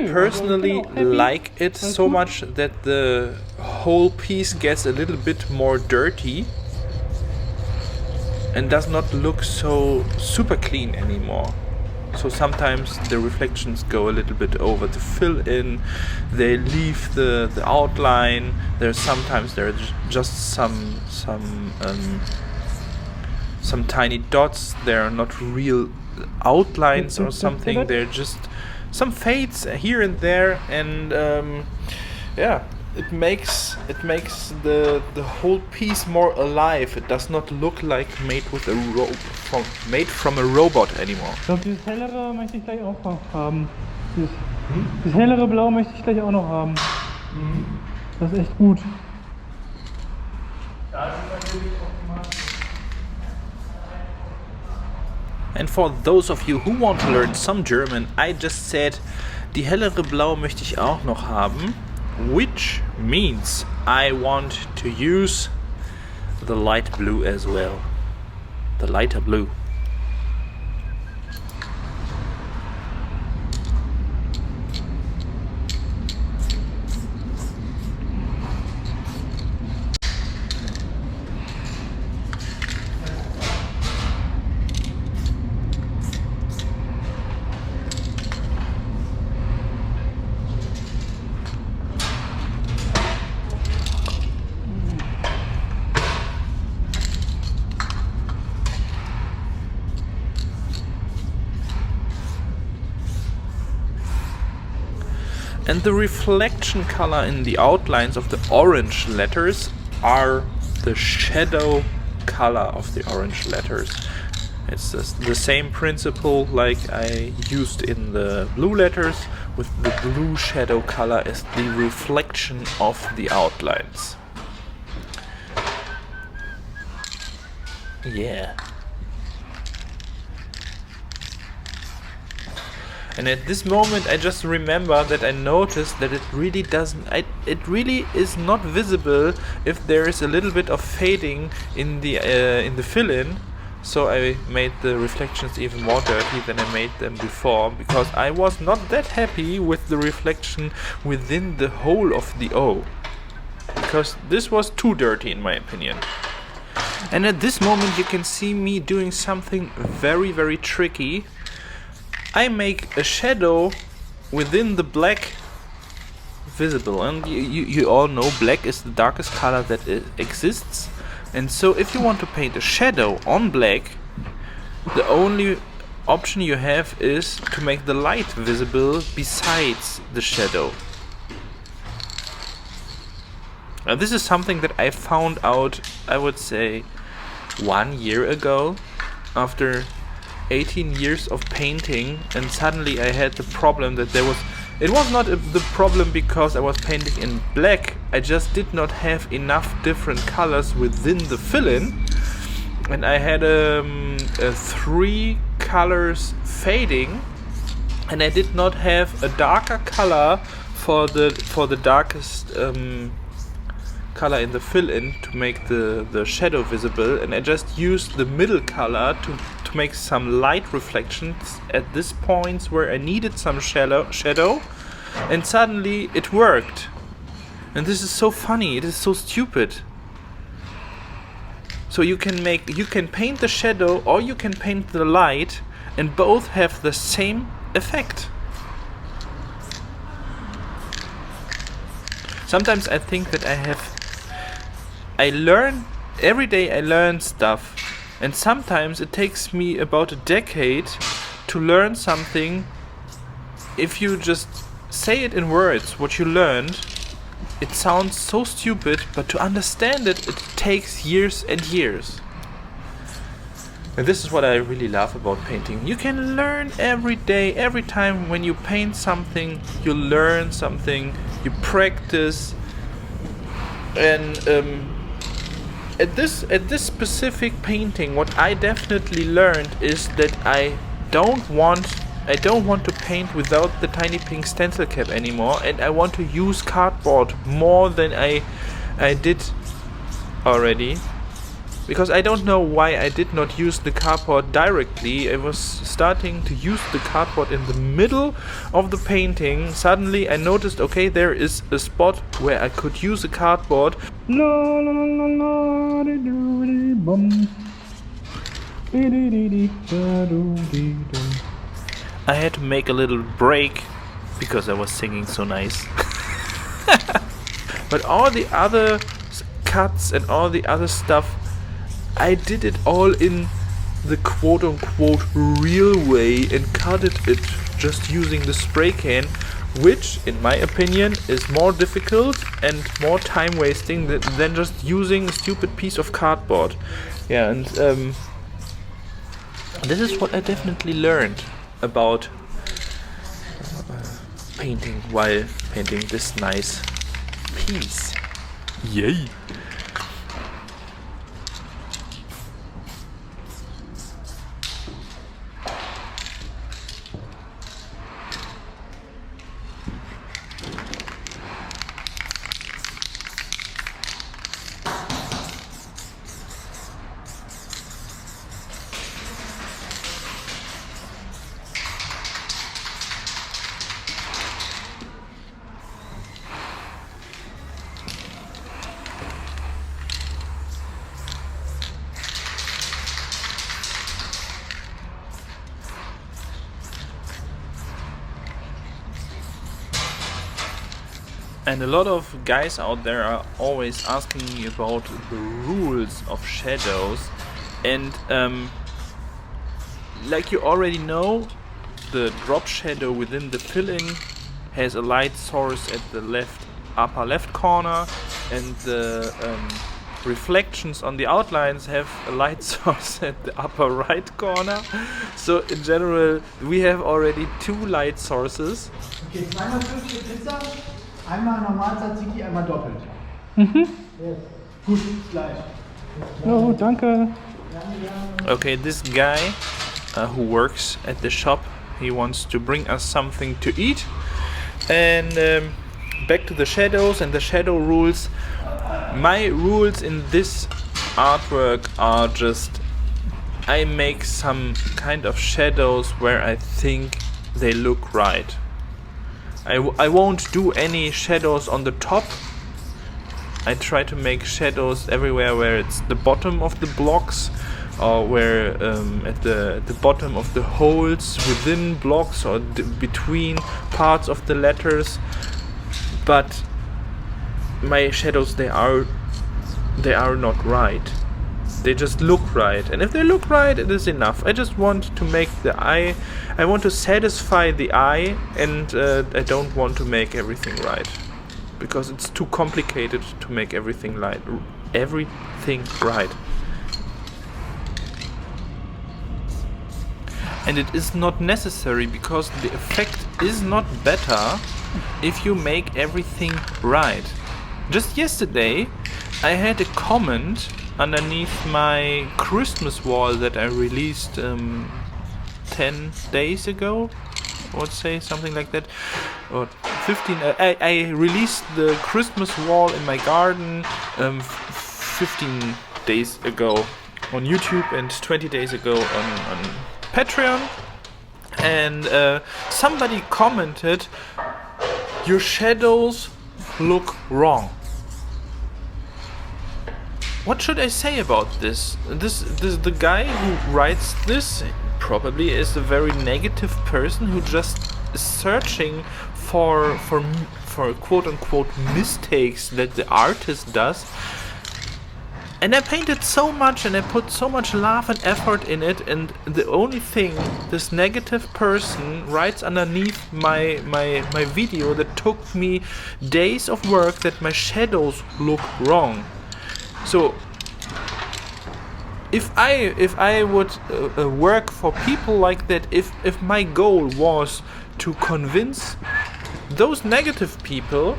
personally like it so much that the whole piece gets a little bit more dirty and does not look so super clean anymore. So sometimes the reflections go a little bit over to fill in, they leave the outline. Sometimes there are just some tiny dots. They're not real outlines or something. They're just some fades here and there, and yeah, it makes the whole piece more alive. It does not look like made from a robot anymore. Ich glaube, dieses hellere möchte ich gleich auch noch haben. Dieses hellere Blau möchte ich gleich auch noch haben. Das ist echt gut. And for those of you who want to learn some German, I just said, die hellere Blau möchte ich auch noch haben, which means I want to use the light blue as well, the lighter blue. And the reflection color in the outlines of the orange letters are the shadow color of the orange letters. It's the same principle like I used in the blue letters, with the blue shadow color as the reflection of the outlines. Yeah. And at this moment I just remember that I noticed that it really is not visible if there is a little bit of fading in the fill-in. So I made the reflections even more dirty than I made them before, because I was not that happy with the reflection within the whole of the O, because this was too dirty in my opinion. And at this moment you can see me doing something very, very tricky. I make a shadow within the black visible, and you all know black is the darkest color that exists. And so if you want to paint a shadow on black, the only option you have is to make the light visible besides the shadow. Now this is something that I found out, I would say, 1 year ago, after 18 years of painting, and suddenly I had the problem that it was not the problem because I was painting in black. I just did not have enough different colors within the fill-in, and I had 3 colors fading, and I did not have a darker color for the darkest color in the fill-in to make the shadow visible, and I just used the middle color to make some light reflections at this points where I needed some shadow, and suddenly it worked. And this is so funny, it is so stupid. So you can paint the shadow or you can paint the light, and both have the same effect. Sometimes I think that every day I learn stuff, and sometimes it takes me about a decade to learn something. If you just say it in words, what you learned, it sounds so stupid, but to understand it, it takes years and years. And this is what I really love about painting. You can learn every day, every time when you paint something, you learn something, you practice. And at this specific painting, what I definitely learned is that I don't want to paint without the tiny pink stencil cap anymore, and I want to use cardboard more than I did already, because I don't know why I did not use the cardboard directly. I was starting to use the cardboard in the middle of the painting. Suddenly I noticed, okay, there is a spot where I could use a cardboard. I had to make a little break because I was singing so nice. But all the other cuts and all the other stuff, I did it all in the quote-unquote real way and cutted it just using the spray can, which in my opinion is more difficult and more time wasting than just using a stupid piece of cardboard. Yeah, and this is what I definitely learned about painting while painting this nice piece. Yay! And a lot of guys out there are always asking me about the rules of shadows, and like you already know, the drop shadow within the fill-in has a light source at the upper left corner, and the reflections on the outlines have a light source at the upper right corner. So in general we have already two light sources. Okay, 250 Pizza, einmal normal Tzatziki, einmal doppelt. Mhm. Yes. Gut, gleich. Oh, danke. Okay, this guy who works at the shop, he wants to bring us something to eat. And back to the shadows and the shadow rules. My rules in this artwork are just, I make some kind of shadows where I think they look right. I won't do any shadows on the top. I try to make shadows everywhere where it's the bottom of the blocks, or where at the bottom of the holes within blocks, or between parts of the letters. But my shadows, they are not right. They just look right, and if they look right, it is enough. I just want to make the eye, I want to satisfy the eye, and I don't want to make everything right, because it's too complicated to make everything right. And it is not necessary, because the effect is not better if you make everything right. Just yesterday I had a comment underneath my Christmas wall that I released 10 days ago, I would say, something like that, or 15. I released the Christmas wall in my garden 15 days ago on YouTube and 20 days ago on Patreon, and somebody commented, "Your shadows look wrong." What should I say about this? The guy who writes this probably is a very negative person who just is searching for quote-unquote mistakes that the artist does. And I painted so much and I put so much love and effort in it, and the only thing this negative person writes underneath my video that took me days of work, that my shadows look wrong. So if I would work for people like that, if my goal was to convince those negative people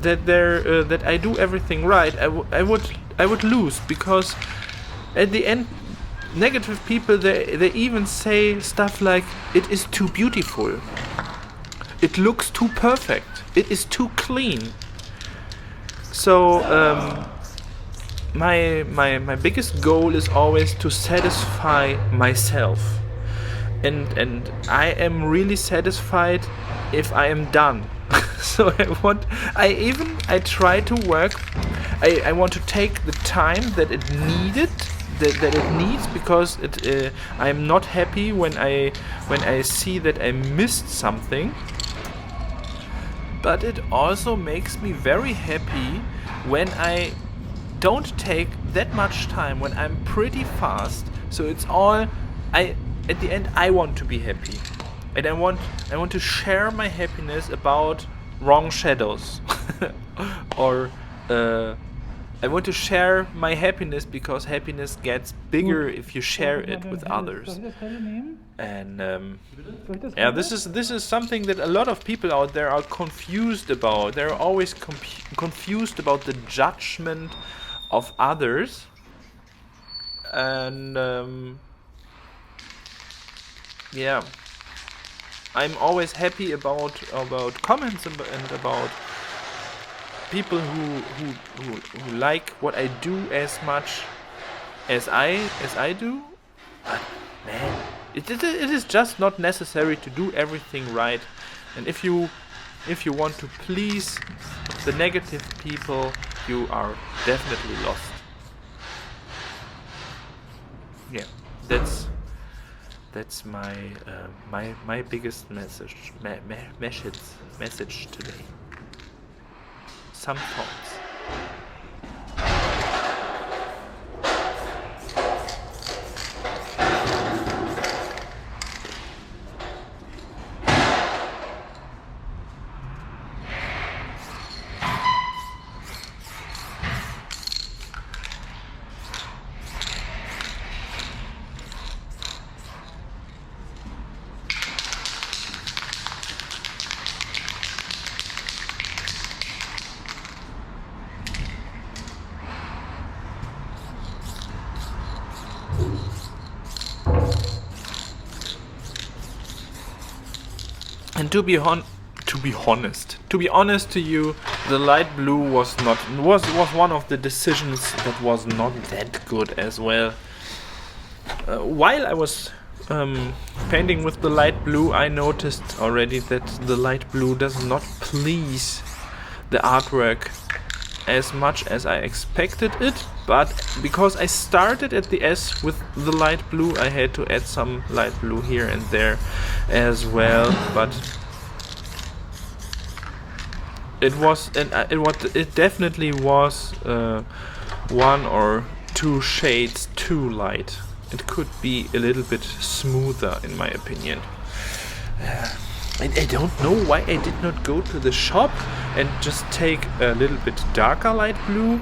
that I do everything right, I would lose, because at the end negative people, they even say stuff like, "It is too beautiful, it looks too perfect, it is too clean." So my biggest goal is always to satisfy myself, and I am really satisfied if I am done. So I try to work. I want to take the time that it needed, that it needs, because I am not happy when I see that I missed something. But it also makes me very happy when I don't take that much time, when I'm pretty fast. So it's all at the end I want to be happy, and I want to share my happiness about wrong shadows, or I want to share my happiness because happiness gets bigger if you share it with others. And yeah, this is something that a lot of people out there are confused about. They're always confused about the judgment of others, and yeah, I'm always happy about comments and about people who like what I do as much as I do. But man, it is just not necessary to do everything right. And if you want to please the negative people, you are definitely lost. Yeah, that's my biggest message today. Some thoughts. And to be honest to you, the light blue was one of the decisions that was not that good as well. While I was painting with the light blue, I noticed already that the light blue does not please the artwork as much as I expected it, but because I started at the S with the light blue, I had to add some light blue here and there as well. But it definitely was 1 or 2 shades too light. It could be a little bit smoother, in my opinion. I don't know why I did not go to the shop and just take a little bit darker light blue.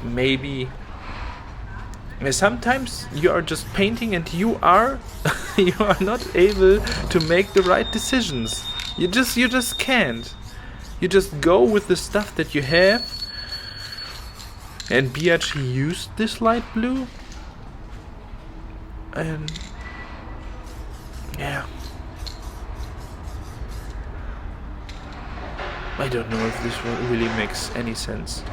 Maybe sometimes you are just painting and you are not able to make the right decisions. You just can't. You just go with the stuff that you have. And BIATSCH used this light blue. And yeah, I don't know if this really makes any sense.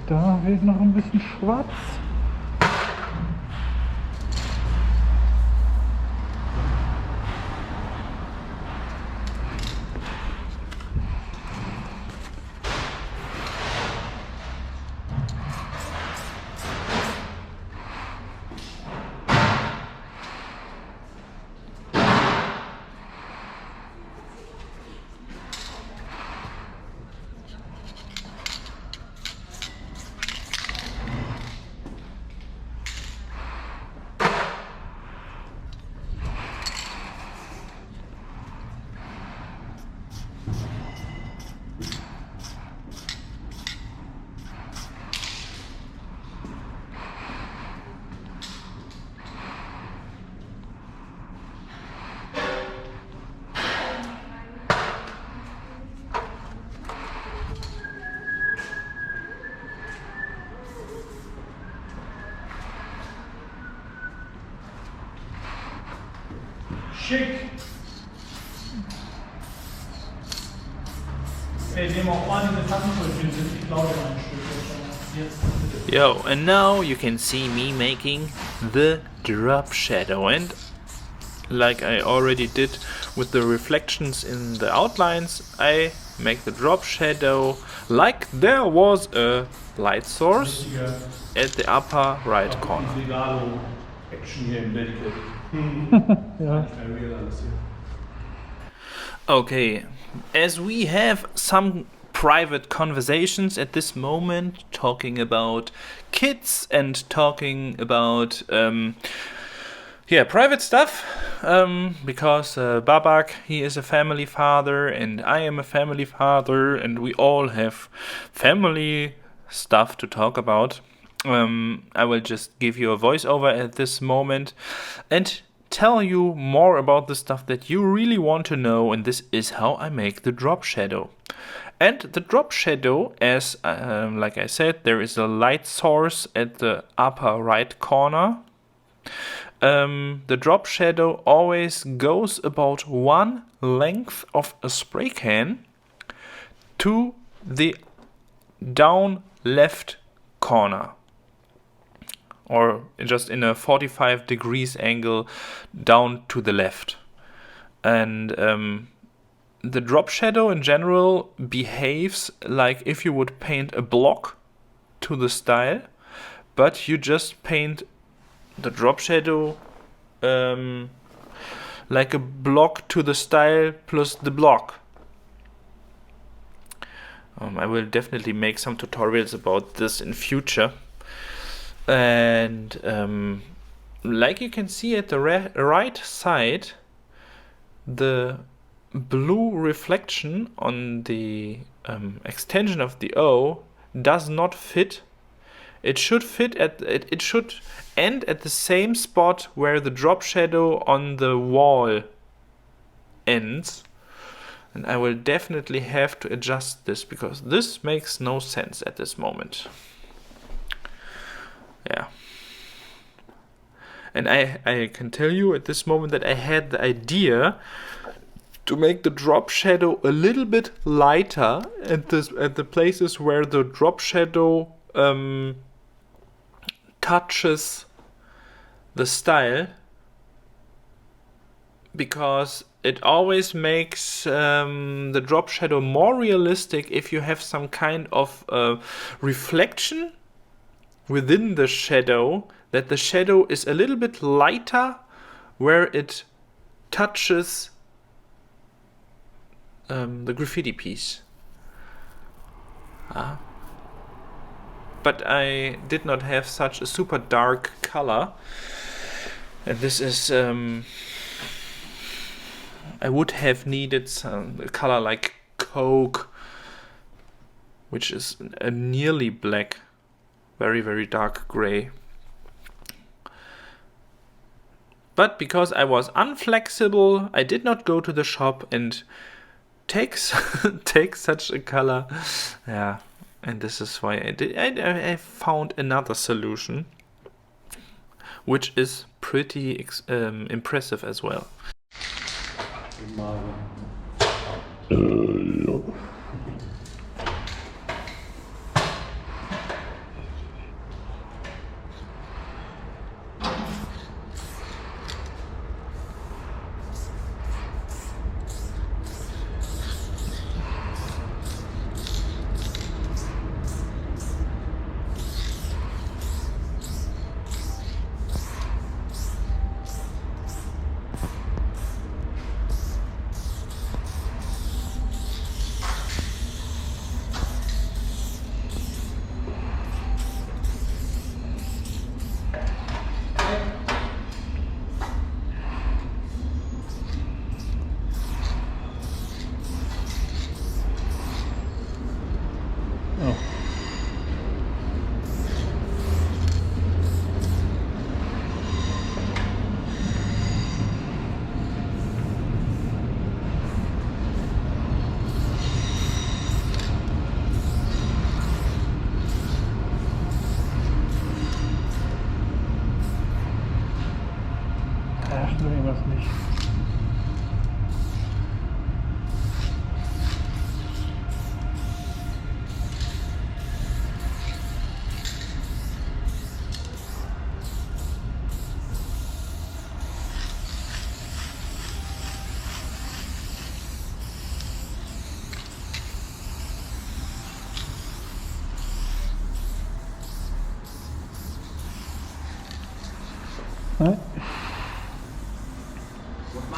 Da fehlt noch ein bisschen schwarz. Schick. Ey, nehmen auch mal diese Tassenbrötchen sind, ich glaube ein Stück jetzt. Yo, and now you can see me making the drop shadow, and like I already did with the reflections in the outlines, I make the drop shadow like there was a light source at the upper right corner. Action here in Dedicated. Ja. I realize, yeah. Okay, as we have some private conversations at this moment, talking about kids and talking about private stuff, because Babak, he is a family father and I am a family father and we all have family stuff to talk about. I will just give you a voiceover at this moment and tell you more about the stuff that you really want to know, and this is how I make the drop shadow. And the drop shadow, as like I said, there is a light source at the upper right corner. The drop shadow always goes about one length of a spray can to the down left corner, or just in a 45 degrees angle down to the left. And the drop shadow in general behaves like if you would paint a block to the style, but you just paint the drop shadow like a block to the style plus the block. I will definitely make some tutorials about this in future. And like you can see at the right side, the blue reflection on the extension of the O does not fit. It should fit it should end at the same spot where the drop shadow on the wall ends. And I will definitely have to adjust this because this makes no sense at this moment. Yeah. And I can tell you at this moment that I had the idea to make the drop shadow a little bit lighter at the places where the drop shadow touches the style, because it always makes the drop shadow more realistic if you have some kind of reflection within the shadow, that the shadow is a little bit lighter where it touches the graffiti piece. But I did not have such a super dark color, and this is I would have needed a color like Coke, which is a nearly black, very, very dark gray. But because I was unflexible, I did not go to the shop and take such a color. Yeah, and this is why I found another solution, which is pretty impressive as well.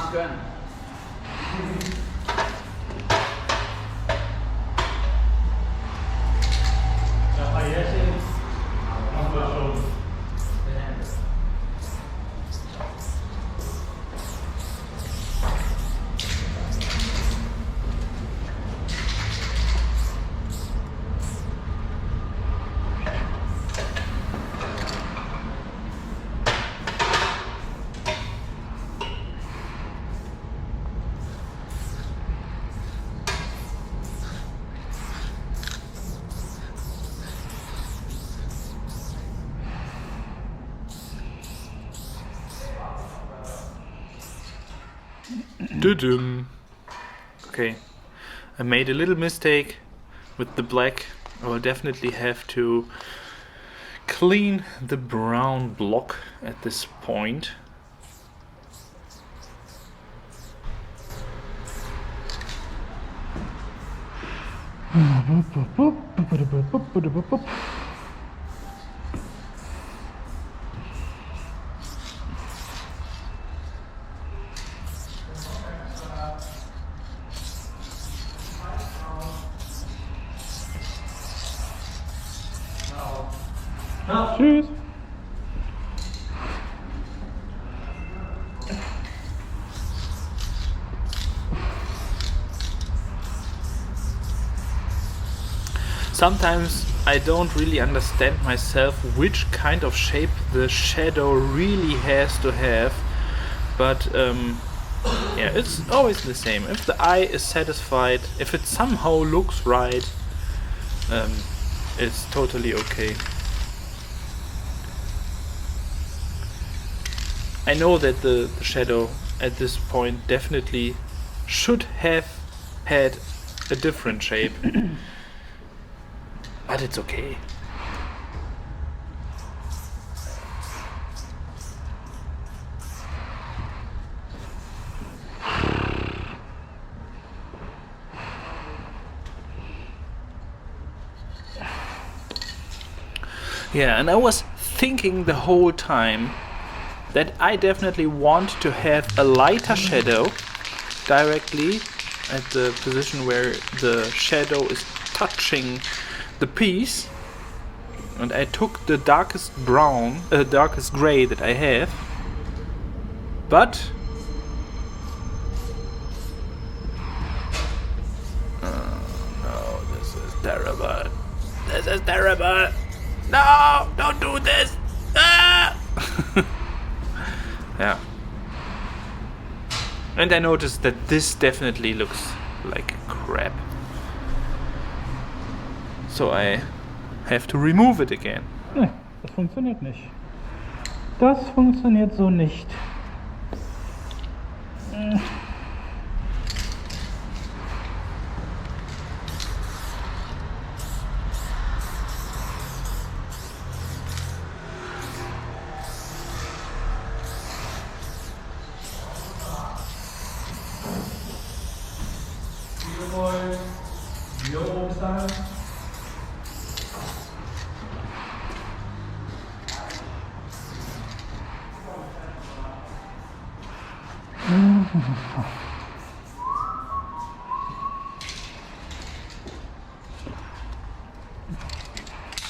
Mach's gönnen. Ja, Pailletten haben wir schon. Okay, I made a little mistake with the black. I will definitely have to clean the brown block at this point. Tschüss. Sometimes I don't really understand myself which kind of shape the shadow really has to have, but yeah, it's always the same. If the eye is satisfied, if it somehow looks right, it's totally okay. I know that the shadow at this point definitely should have had a different shape, but it's okay. Yeah, and I was thinking the whole time that I definitely want to have a lighter shadow directly at the position where the shadow is touching the piece, and I took the darkest brown, darkest gray that I have, but no, this is terrible. This is terrible. No, don't do this. Ah! Yeah. And I noticed that this definitely looks like crap. So I have to remove it again. Nee, das funktioniert nicht. Das funktioniert so nicht.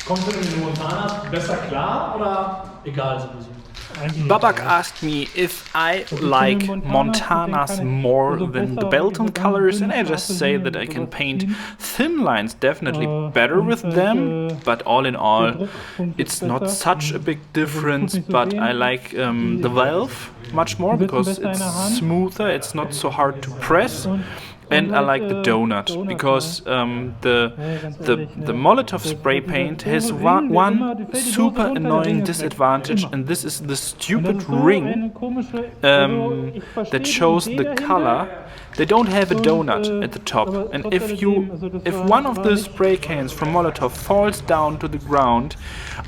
Kommst du mit den Montanas besser klar oder egal sowieso? Babak asked me if I like Montanas more than the Belton colors, and I just say that I can paint thin lines definitely better with them, but all in all it's not such a big difference, but I like the valve much more because it's smoother, it's not so hard to press. And I like the donut because the Molotov spray paint has one super annoying disadvantage, and this is the stupid ring that shows the color. They don't have a donut at the top, and if one of the spray cans from Molotov falls down to the ground,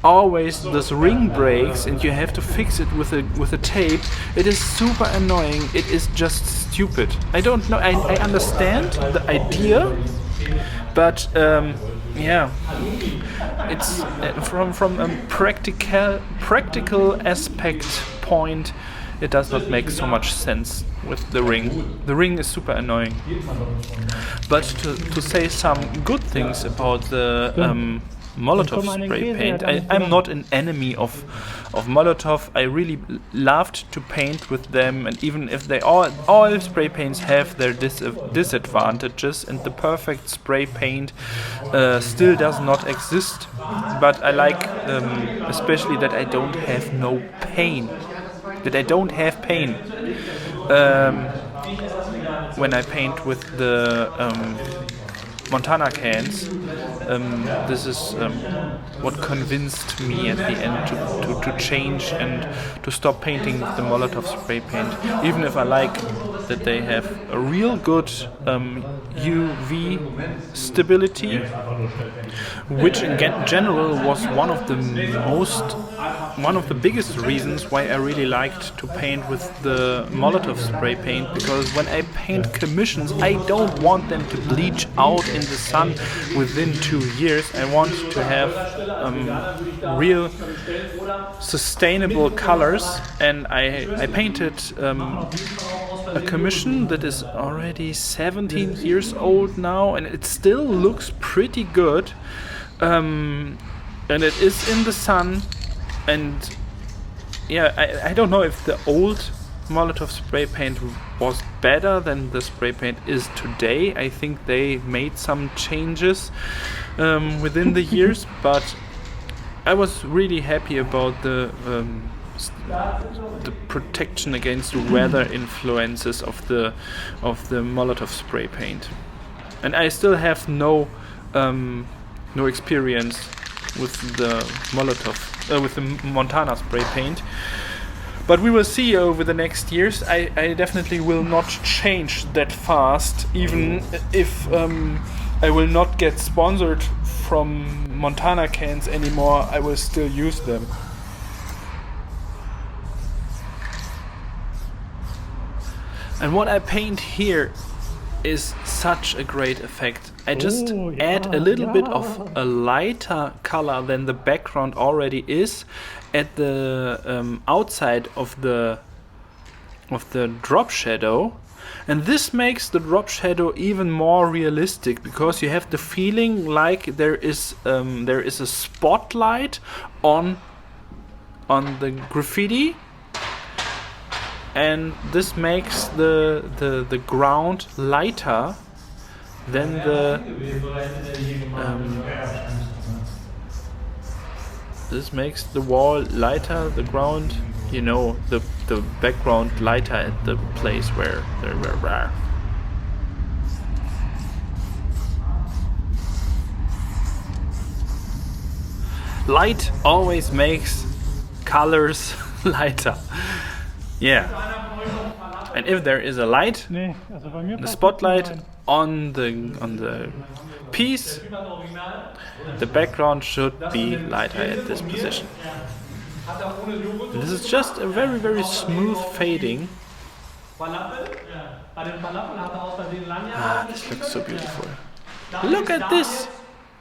always this ring breaks and you have to fix it with a tape. It is super annoying. It is just stupid. I don't know. I understand the idea, but yeah, it's from a practical aspect point. it does not make so much sense with the ring. The ring is super annoying. But to say some good things about the Molotov spray paint, I'm not an enemy of Molotov. I really loved to paint with them, and even if they all spray paints have their disadvantages, and the perfect spray paint still does not exist. But I like especially that I don't have no pain. That I don't have pain when I paint with the Montana cans. This is what convinced me at the end to change and to stop painting with the Molotov spray paint. Even if I like that they have a real good UV stability, which in general was one of the biggest reasons why I really liked to paint with the Molotov spray paint, because when I paint commissions, I don't want them to bleach out in the sun within 2 years. I want to have real sustainable colors, and I painted a commission that is already 17 years old now, and it still looks pretty good, and it is in the sun. And yeah, I don't know if the old Molotov spray paint was better than the spray paint is today. I think they made some changes within the years, but I was really happy about the protection against weather influences of the Molotov spray paint. And I still have no experience with the with the Montana spray paint. But we will see over the next years. I definitely will not change that fast, even if I will not get sponsored from Montana cans anymore. I will still use them. And what I paint here is such a great effect. I just add a little bit of a lighter color than the background already is at the outside of the drop shadow, and this makes the drop shadow even more realistic, because you have the feeling like there is a spotlight on the graffiti. And this makes the ground lighter than the this makes the wall lighter, the ground, you know, the background lighter at the place where there were. Light always makes colors lighter. Yeah, and if there is a light, the spotlight on the piece, the background should be lighter at this position. This is just a very, very smooth fading. This looks so beautiful. Look at this!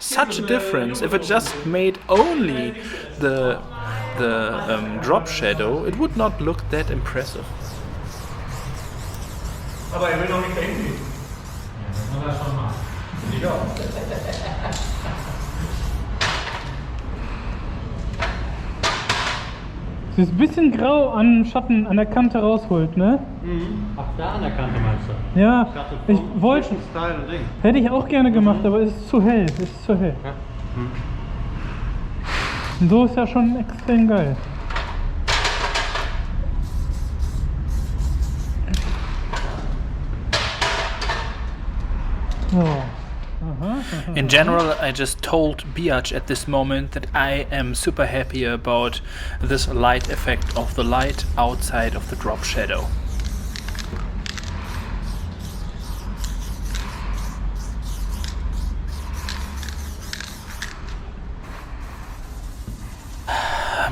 Such a difference. If it just made only the drop shadow, it would not look that impressive. Aber will noch nicht dahin. Es ist ein bisschen grau an Schatten an der Kante rausholt, ne? Ach, da an der Kante meinst du? Ja, ich wollte. Style und Ding. Hätte ich auch gerne gemacht, aber es ist zu hell. Es ist zu hell. Ja. Und so ist ja schon extrem geil. So. In general, I just told BIATSCH at this moment that I am super happy about this light effect of the light outside of the drop shadow.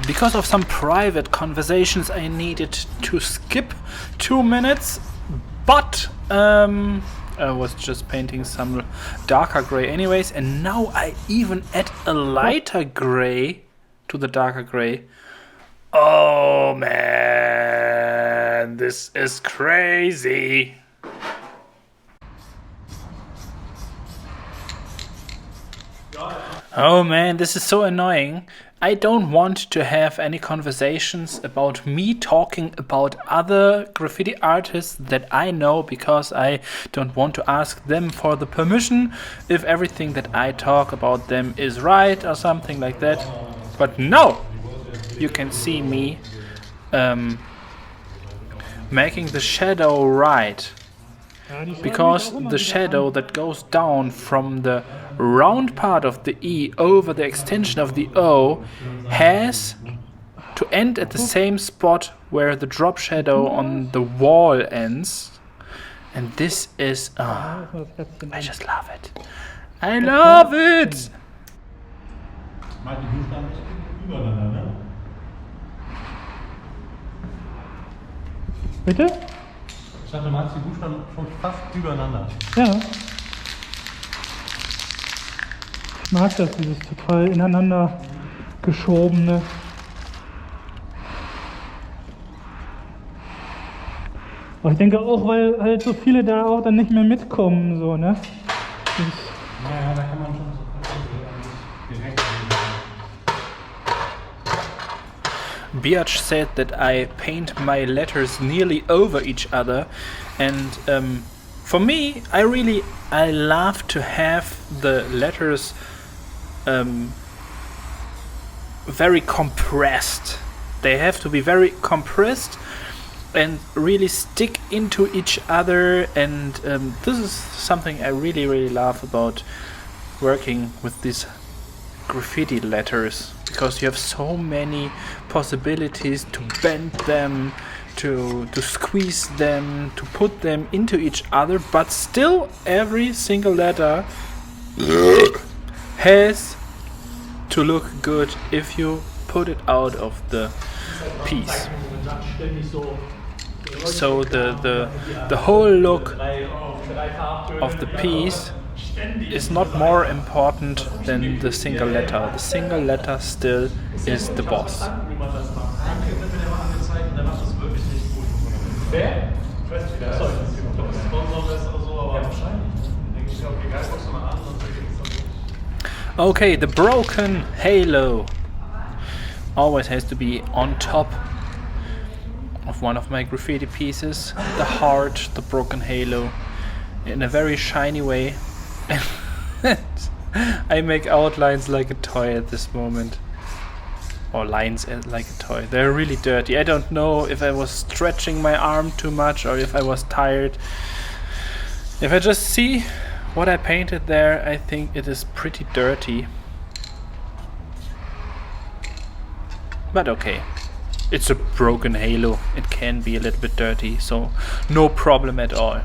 Because of some private conversations, I needed to skip 2 minutes, but I was just painting some darker gray anyways, and now I even add a lighter gray to the darker gray. Oh man! man, this is crazy. Oh man, this is so annoying. I don't want to have any conversations about me talking about other graffiti artists that I know, because I don't want to ask them for the permission if everything that I talk about them is right or something like that. But no! You can see me making the shadow right. Because the shadow that goes down from the round part of the E over the extension of the O has to end at the same spot where the drop shadow on the wall ends. And this is... I just love it. I love it! Meint die Buchstaben übereinander, ne? Bitte? Ich dachte, du meinst die Buchstaben schon fast übereinander. Ja. Ich mag das, dieses total ineinander geschobene. Aber ich denke auch, weil halt so viele da auch dann nicht mehr mitkommen, so, ne? Ja, da kann man schon so direkt BIATSCH said that I paint my letters nearly over each other, and for me, I love to have the letters very compressed. They have to be very compressed and really stick into each other, and this is something I really love about working with these graffiti letters, because you have so many possibilities to bend them, to squeeze them, to put them into each other, but still every single letter has to look good if you put it out of the piece. So the whole look of the piece is not more important than the single letter. The single letter still is the boss. Okay, the broken halo always has to be on top of one of my graffiti pieces. The heart, the broken halo, in a very shiny way. I make outlines like a toy at this moment. Or lines like a toy. They're really dirty. I don't know if I was stretching my arm too much or if I was tired. If I just see what I painted there, I think it is pretty dirty. But okay. It's a broken halo. It can be a little bit dirty, so no problem at all.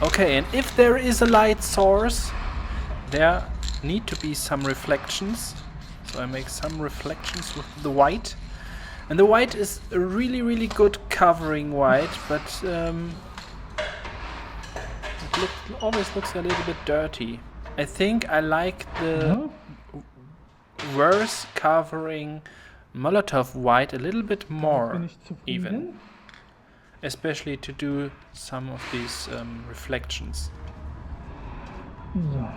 Okay, and if there is a light source, there need to be some reflections. So I make some reflections with the white. And the white is a really good covering white, but always looks a little bit dirty. I think I like the worse covering Molotov white a little bit more, even. Especially to do some of these reflections. So.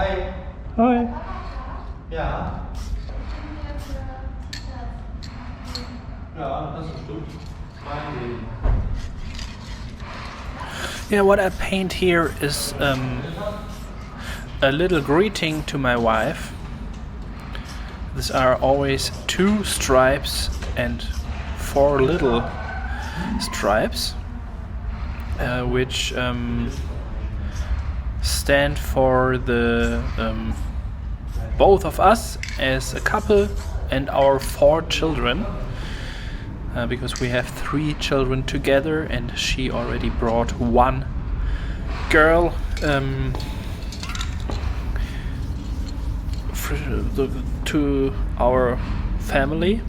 Hi. Hi. Ja. Ja, das ist stimmt. Mein Leben. Yeah, what I paint here is a little greeting to my wife. These are always 2 stripes and 4 little stripes, which stand for the both of us as a couple and our 4 children, because we have 3 children together and she already brought 1 girl to our family.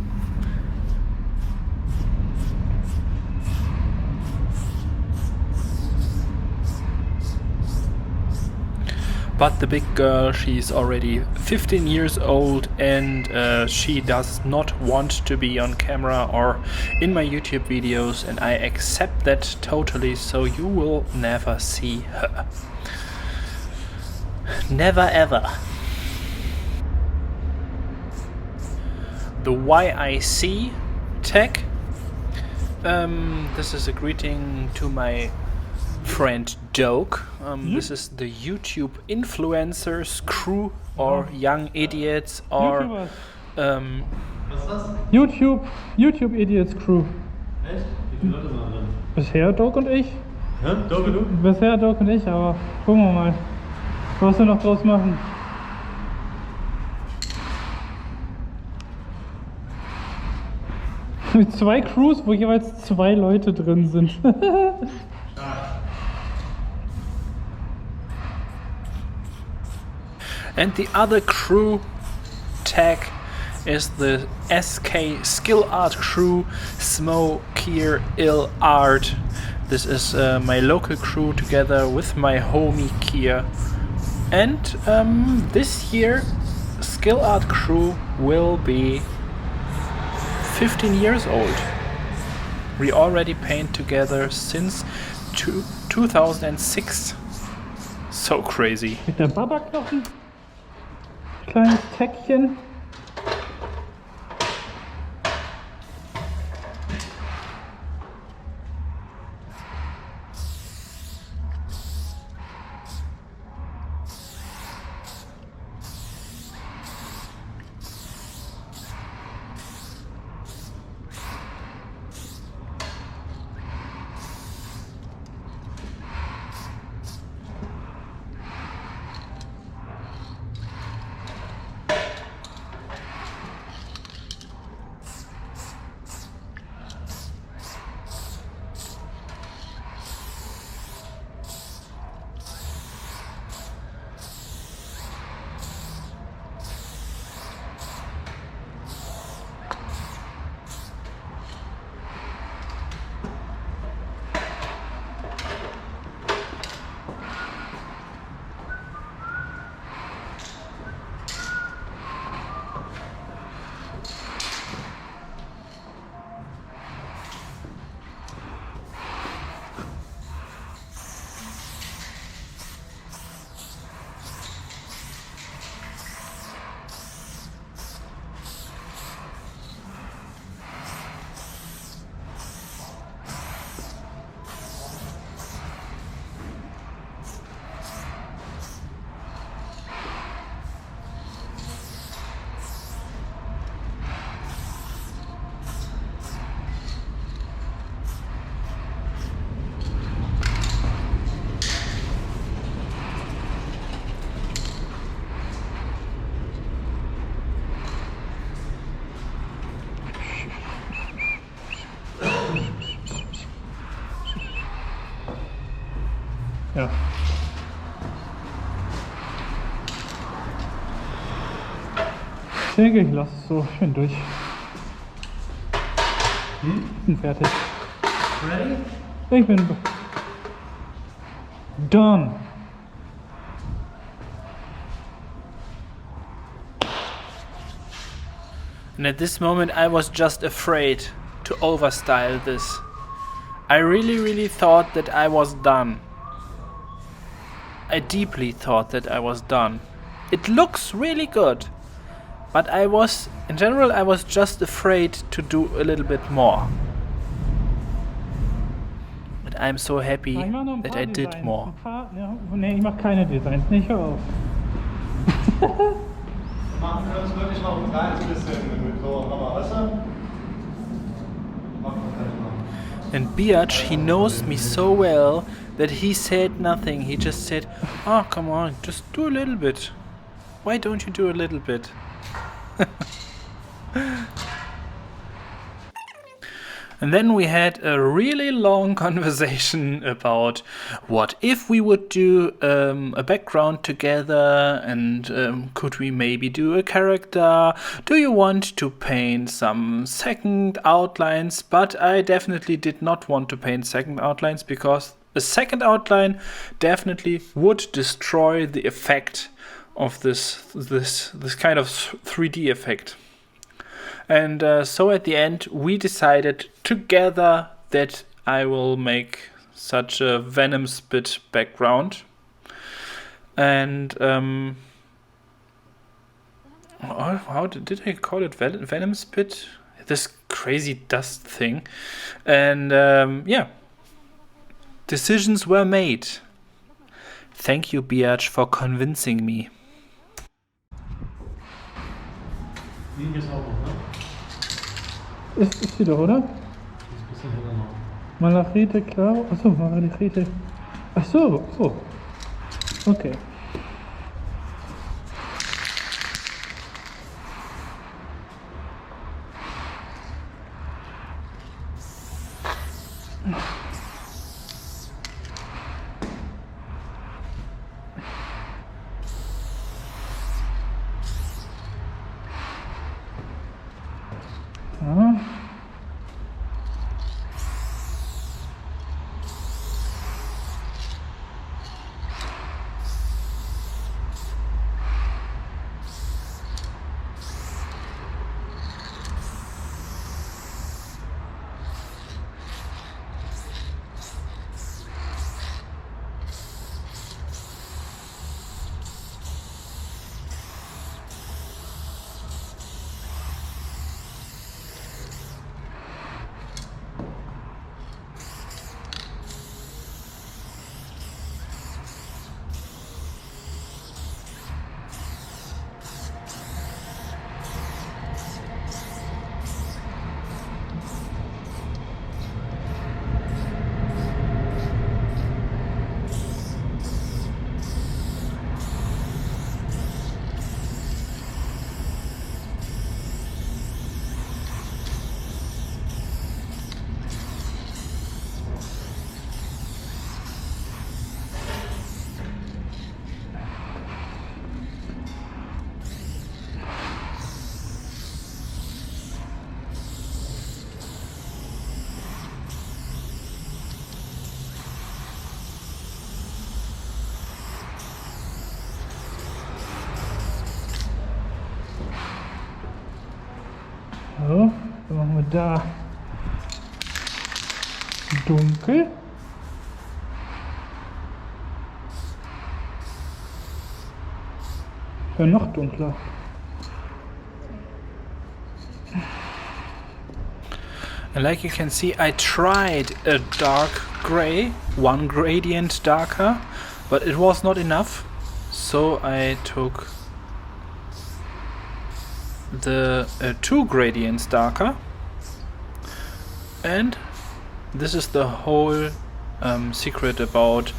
But the big girl, she's already 15 years old and she does not want to be on camera or in my YouTube videos, and I accept that totally, so you will never see her. Never ever. The YIC tag. This is a greeting to my friend Doke. This is the YouTube influencers crew or young idiots or Was ist das? YouTube Idiots Crew. Echt? Wie viele Leute sind da drin? Bisher Doc und ich. Ja, Doge, du? Bisher Doc und ich, aber gucken wir mal, was wir noch draus machen. Mit 2 Crews, wo jeweils 2 Leute drin sind. And the other crew tag is the SK Skill Art crew, Smoe, Kier, Ill Art. This is my local crew together with my homie Kier. And this year Skill Art crew will be 15 years old. We already paint together since 2006. So crazy. Mit der Babaknochen. Kleines Päckchen. Ja. Ich denke, ich lasse es so. Ich bin durch. Ich bin fertig. Ready? Ich bin done. And at this moment I was just afraid to overstyle this. I really thought that I was done. I deeply thought that I was done. It looks really good. But in general, I was just afraid to do a little bit more. And I'm so happy Ich mach noch ein that paar I did Designs. more. Ein paar, ja, nee, ich mach keine Designs, nicht auf. Wir machen für uns wirklich noch ein kleines bisschen mit so Hammer, weißt du? Machen wir gleich mal. And BIATSCH, he knows me so well that he said nothing. He just said, oh, come on, just do a little bit. Why don't you do a little bit? And then we had a really long conversation about what if we would do a background together, and could we maybe do a character? Do you want to paint some second outlines? But I definitely did not want to paint second outlines, because a second outline definitely would destroy the effect of this kind of 3D effect. And so at the end we decided together that I will make such a venom spit background. And how did I call it? Venom spit? This crazy dust thing. And yeah, decisions were made. Thank you, BIATSCH, for convincing me. Die ist auch noch, ne? Ist sie doch, oder? Die ist ein bisschen heller noch. Malachite, klar. Achso, Malachite. Achso, oh. Okay. Ja. So, dann machen wir da dunkel. Ja, noch dunkler. And like you can see, I tried a dark gray, one gradient darker, but it was not enough. So I took the 2 gradients darker, and this is the whole secret about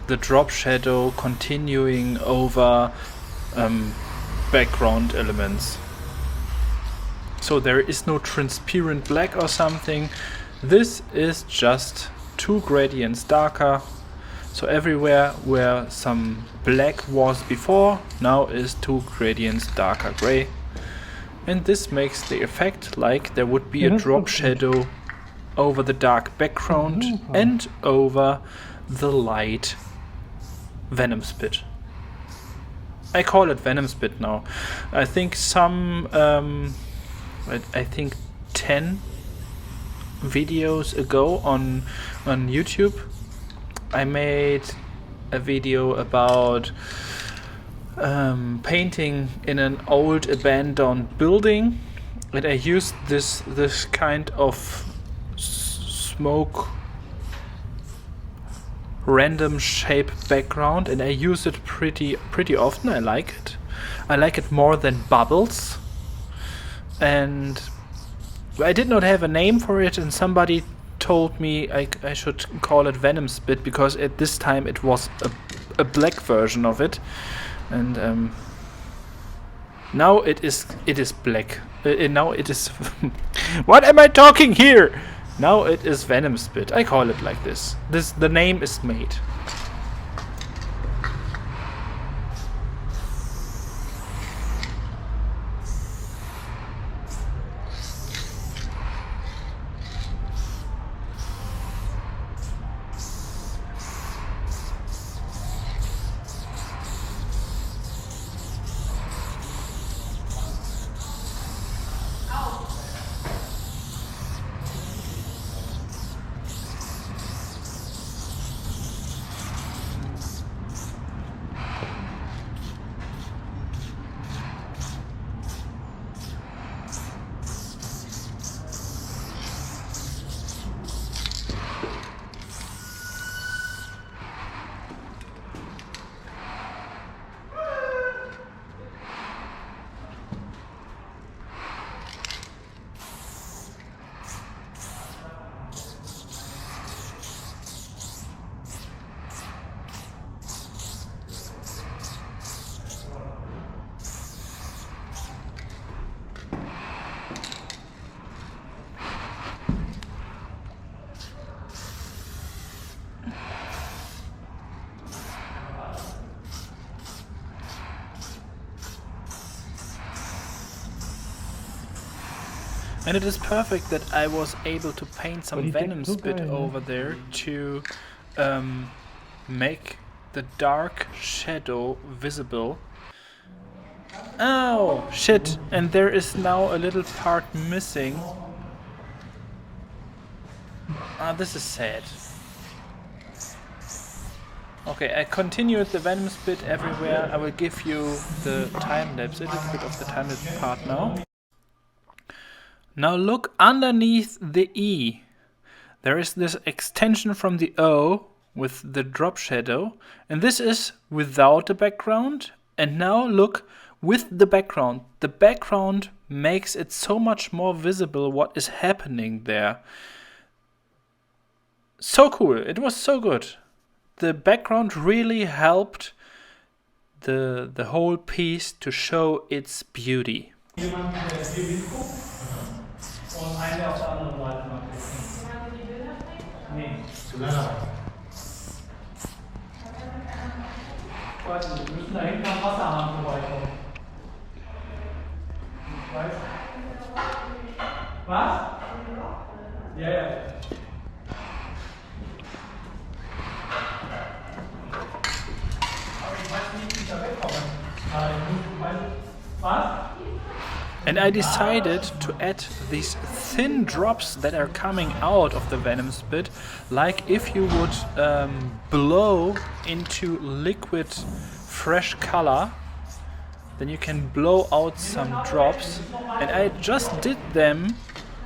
the drop shadow continuing over background elements. So there is no transparent black or something. This is just 2 gradients darker. So everywhere where some black was before, now is 2 gradients darker gray. And this makes the effect like there would be a drop shadow over the dark background and over the light venom spit. I call it venom spit now. I think I think 10 videos ago on YouTube I made a video about painting in an old abandoned building, and I used this kind of smoke random shape background, and I use it pretty often. I like it. I like it more than bubbles, and I did not have a name for it, and somebody told me I should call it Venom Spit, because at this time it was a black version of it, and now it is black. Now it is what am I talking here? Now it is Venom Spit. I call it like this. The name is made. And it is perfect that I was able to paint some Venom Spit over there to make the dark shadow visible. Oh, shit! And there is now a little part missing. Ah, this is sad. Okay, I continued the Venom Spit everywhere. I will give you the time lapse, a little bit of the time lapse part now. Now look underneath the E. There is this extension from the O with the drop shadow, and this is without the background. And now look with the background. The background makes it so much more visible what is happening there. So cool. It was so good. The background really helped the whole piece to show its beauty. Und eine auf der anderen Seite mal gucken. Nee. Zu lange. Wir müssen da hinten am Wasserhahn vorbeikommen. Ich weiß. Was? Ja, ja. Aber ich weiß nicht, wie ich da wegkomme. Was? And I decided to add these thin drops that are coming out of the Venom Spit, like if you would blow into liquid fresh color, then you can blow out some drops. And I just did them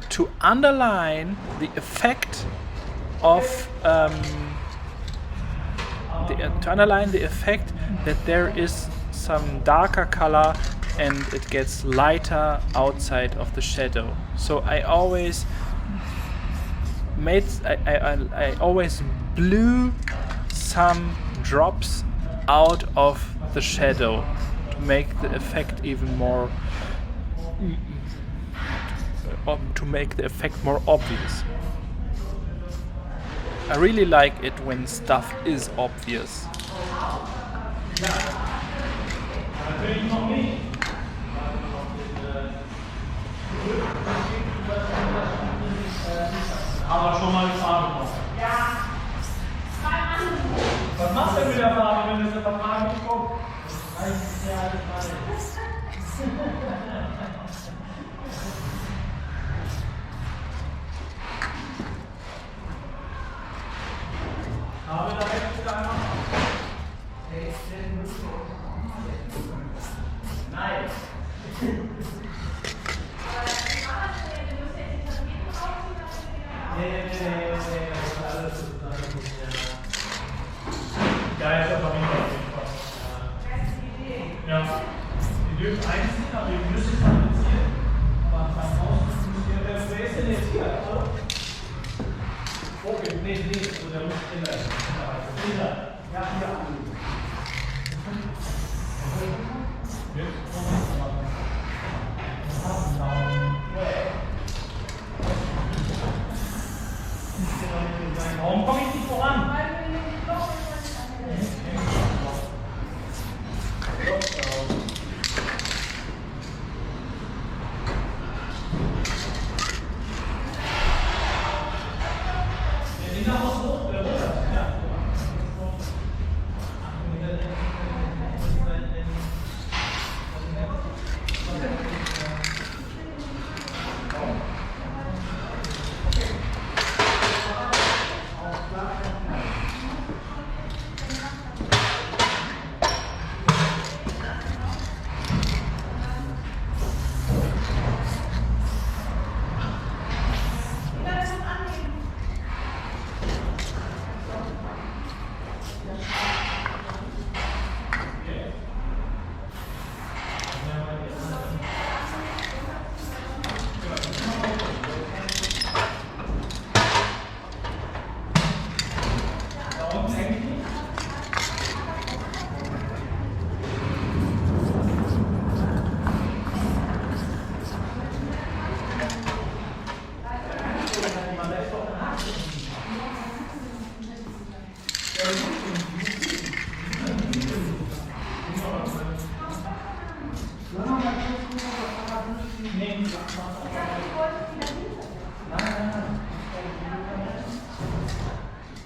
to underline the effect of that there is some darker color and it gets lighter outside of the shadow. So I always I always blew some drops out of the shadow to make the effect even more obvious. I really like it when stuff is obvious. Aber schon mal die Farbe noch. Ja. Was machst du denn mit der Farbe, wenn du jetzt der Farbe nicht guckst? Das reicht ja alles. Farbe da weg, da einmal. Nee, das ist alles gut, ja. Ist aber nicht auf jeden Fall. Ja. Wir dürfen einziehen, aber wir müssen es fabrizieren. Aber beim Ausrüsten müssen wir. Wer ist denn jetzt hier? Hallo? Okay, nee, also der muss Kinder. Ja, hier. Warum komme ich nicht voran?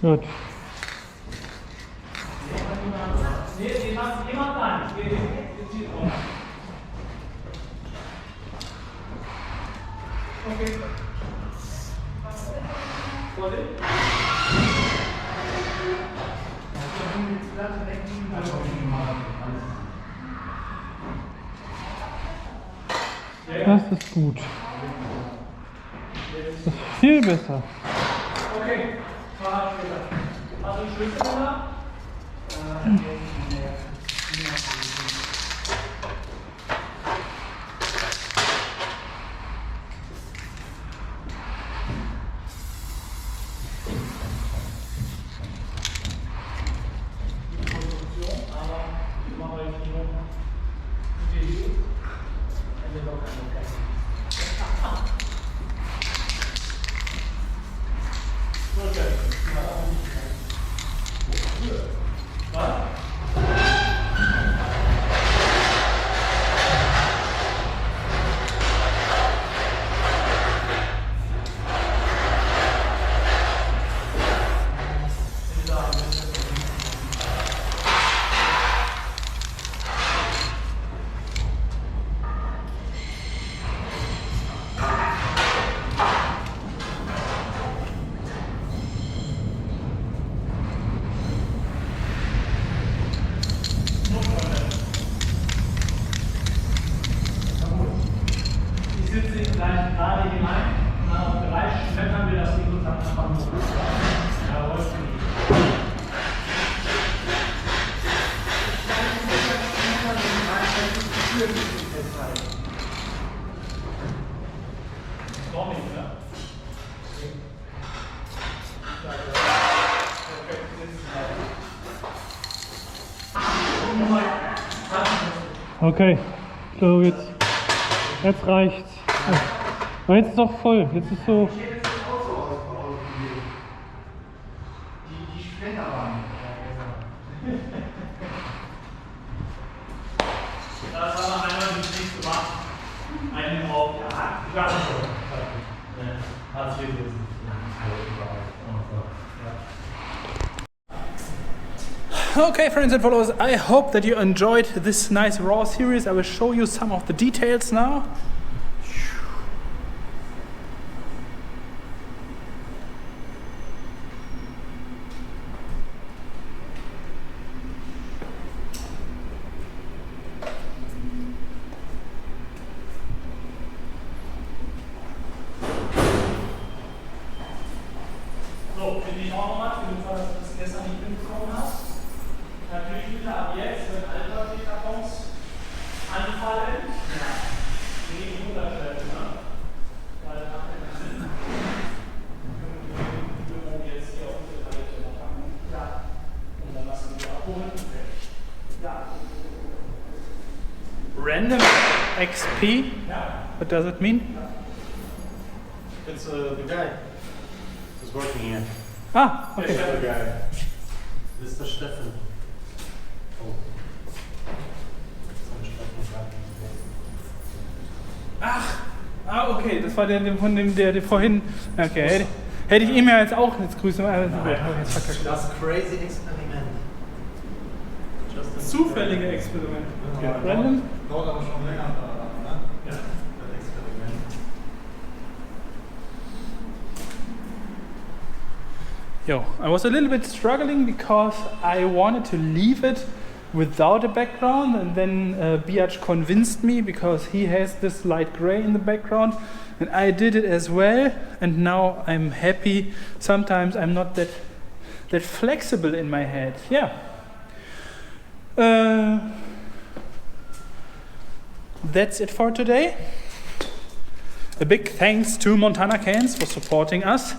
Gut. Nee, macht jemand rein. Okay. Das ist gut. Das ist viel besser. Okay, fahr später. Hast du einen Schlüssel da? Okay, so jetzt reicht's. Aber jetzt ist doch voll. Jetzt ist so. Die Sprinterbahn. Das haben wir einmal nicht gemacht. Einen auf. Ja, Hartz IV lesen. Okay, friends and followers, I hope that you enjoyed this nice raw series. I will show you some of the details now. gestern nicht mitbekommen hast. Natürlich wieder ab jetzt, wenn Altpapier-Kartons anfallen, gegen 100 werden, ne? Weil das macht keinen Sinn. Die Büro jetzt hier auf diese Palette noch packen. Ja. Und dann lassen wir abholen. Ja. Random XP? Yeah. What does it mean? It's the guy who's working here. Ah, okay. The guy. This is the Steffen. Oh. Okay, das war der von dem, der vorhin. Okay, hätte ich ihm ja jetzt auch jetzt grüßen. Das crazy Experiment. Zufällige Experiment. Okay. Random? Dauert aber schon länger, ne? Ja. Das Experiment. Yo, I was a little bit struggling because I wanted to leave it without a background, and then BIATSCH convinced me because he has this light gray in the background, and I did it as well, and now I'm happy. Sometimes I'm not that flexible in my head. Yeah. That's it for today. A big thanks to Montana Cans for supporting us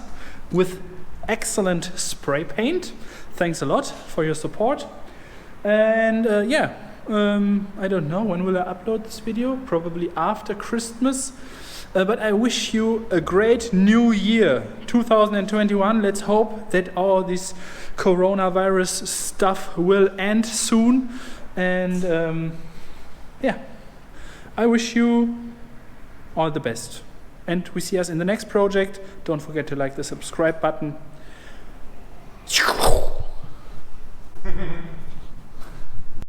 with excellent spray paint. Thanks a lot for your support. And I don't know when will I upload this video, probably after Christmas. But I wish you a great new year, 2021. Let's hope that all this coronavirus stuff will end soon. And I wish you all the best. And we see us in the next project. Don't forget to like the subscribe button.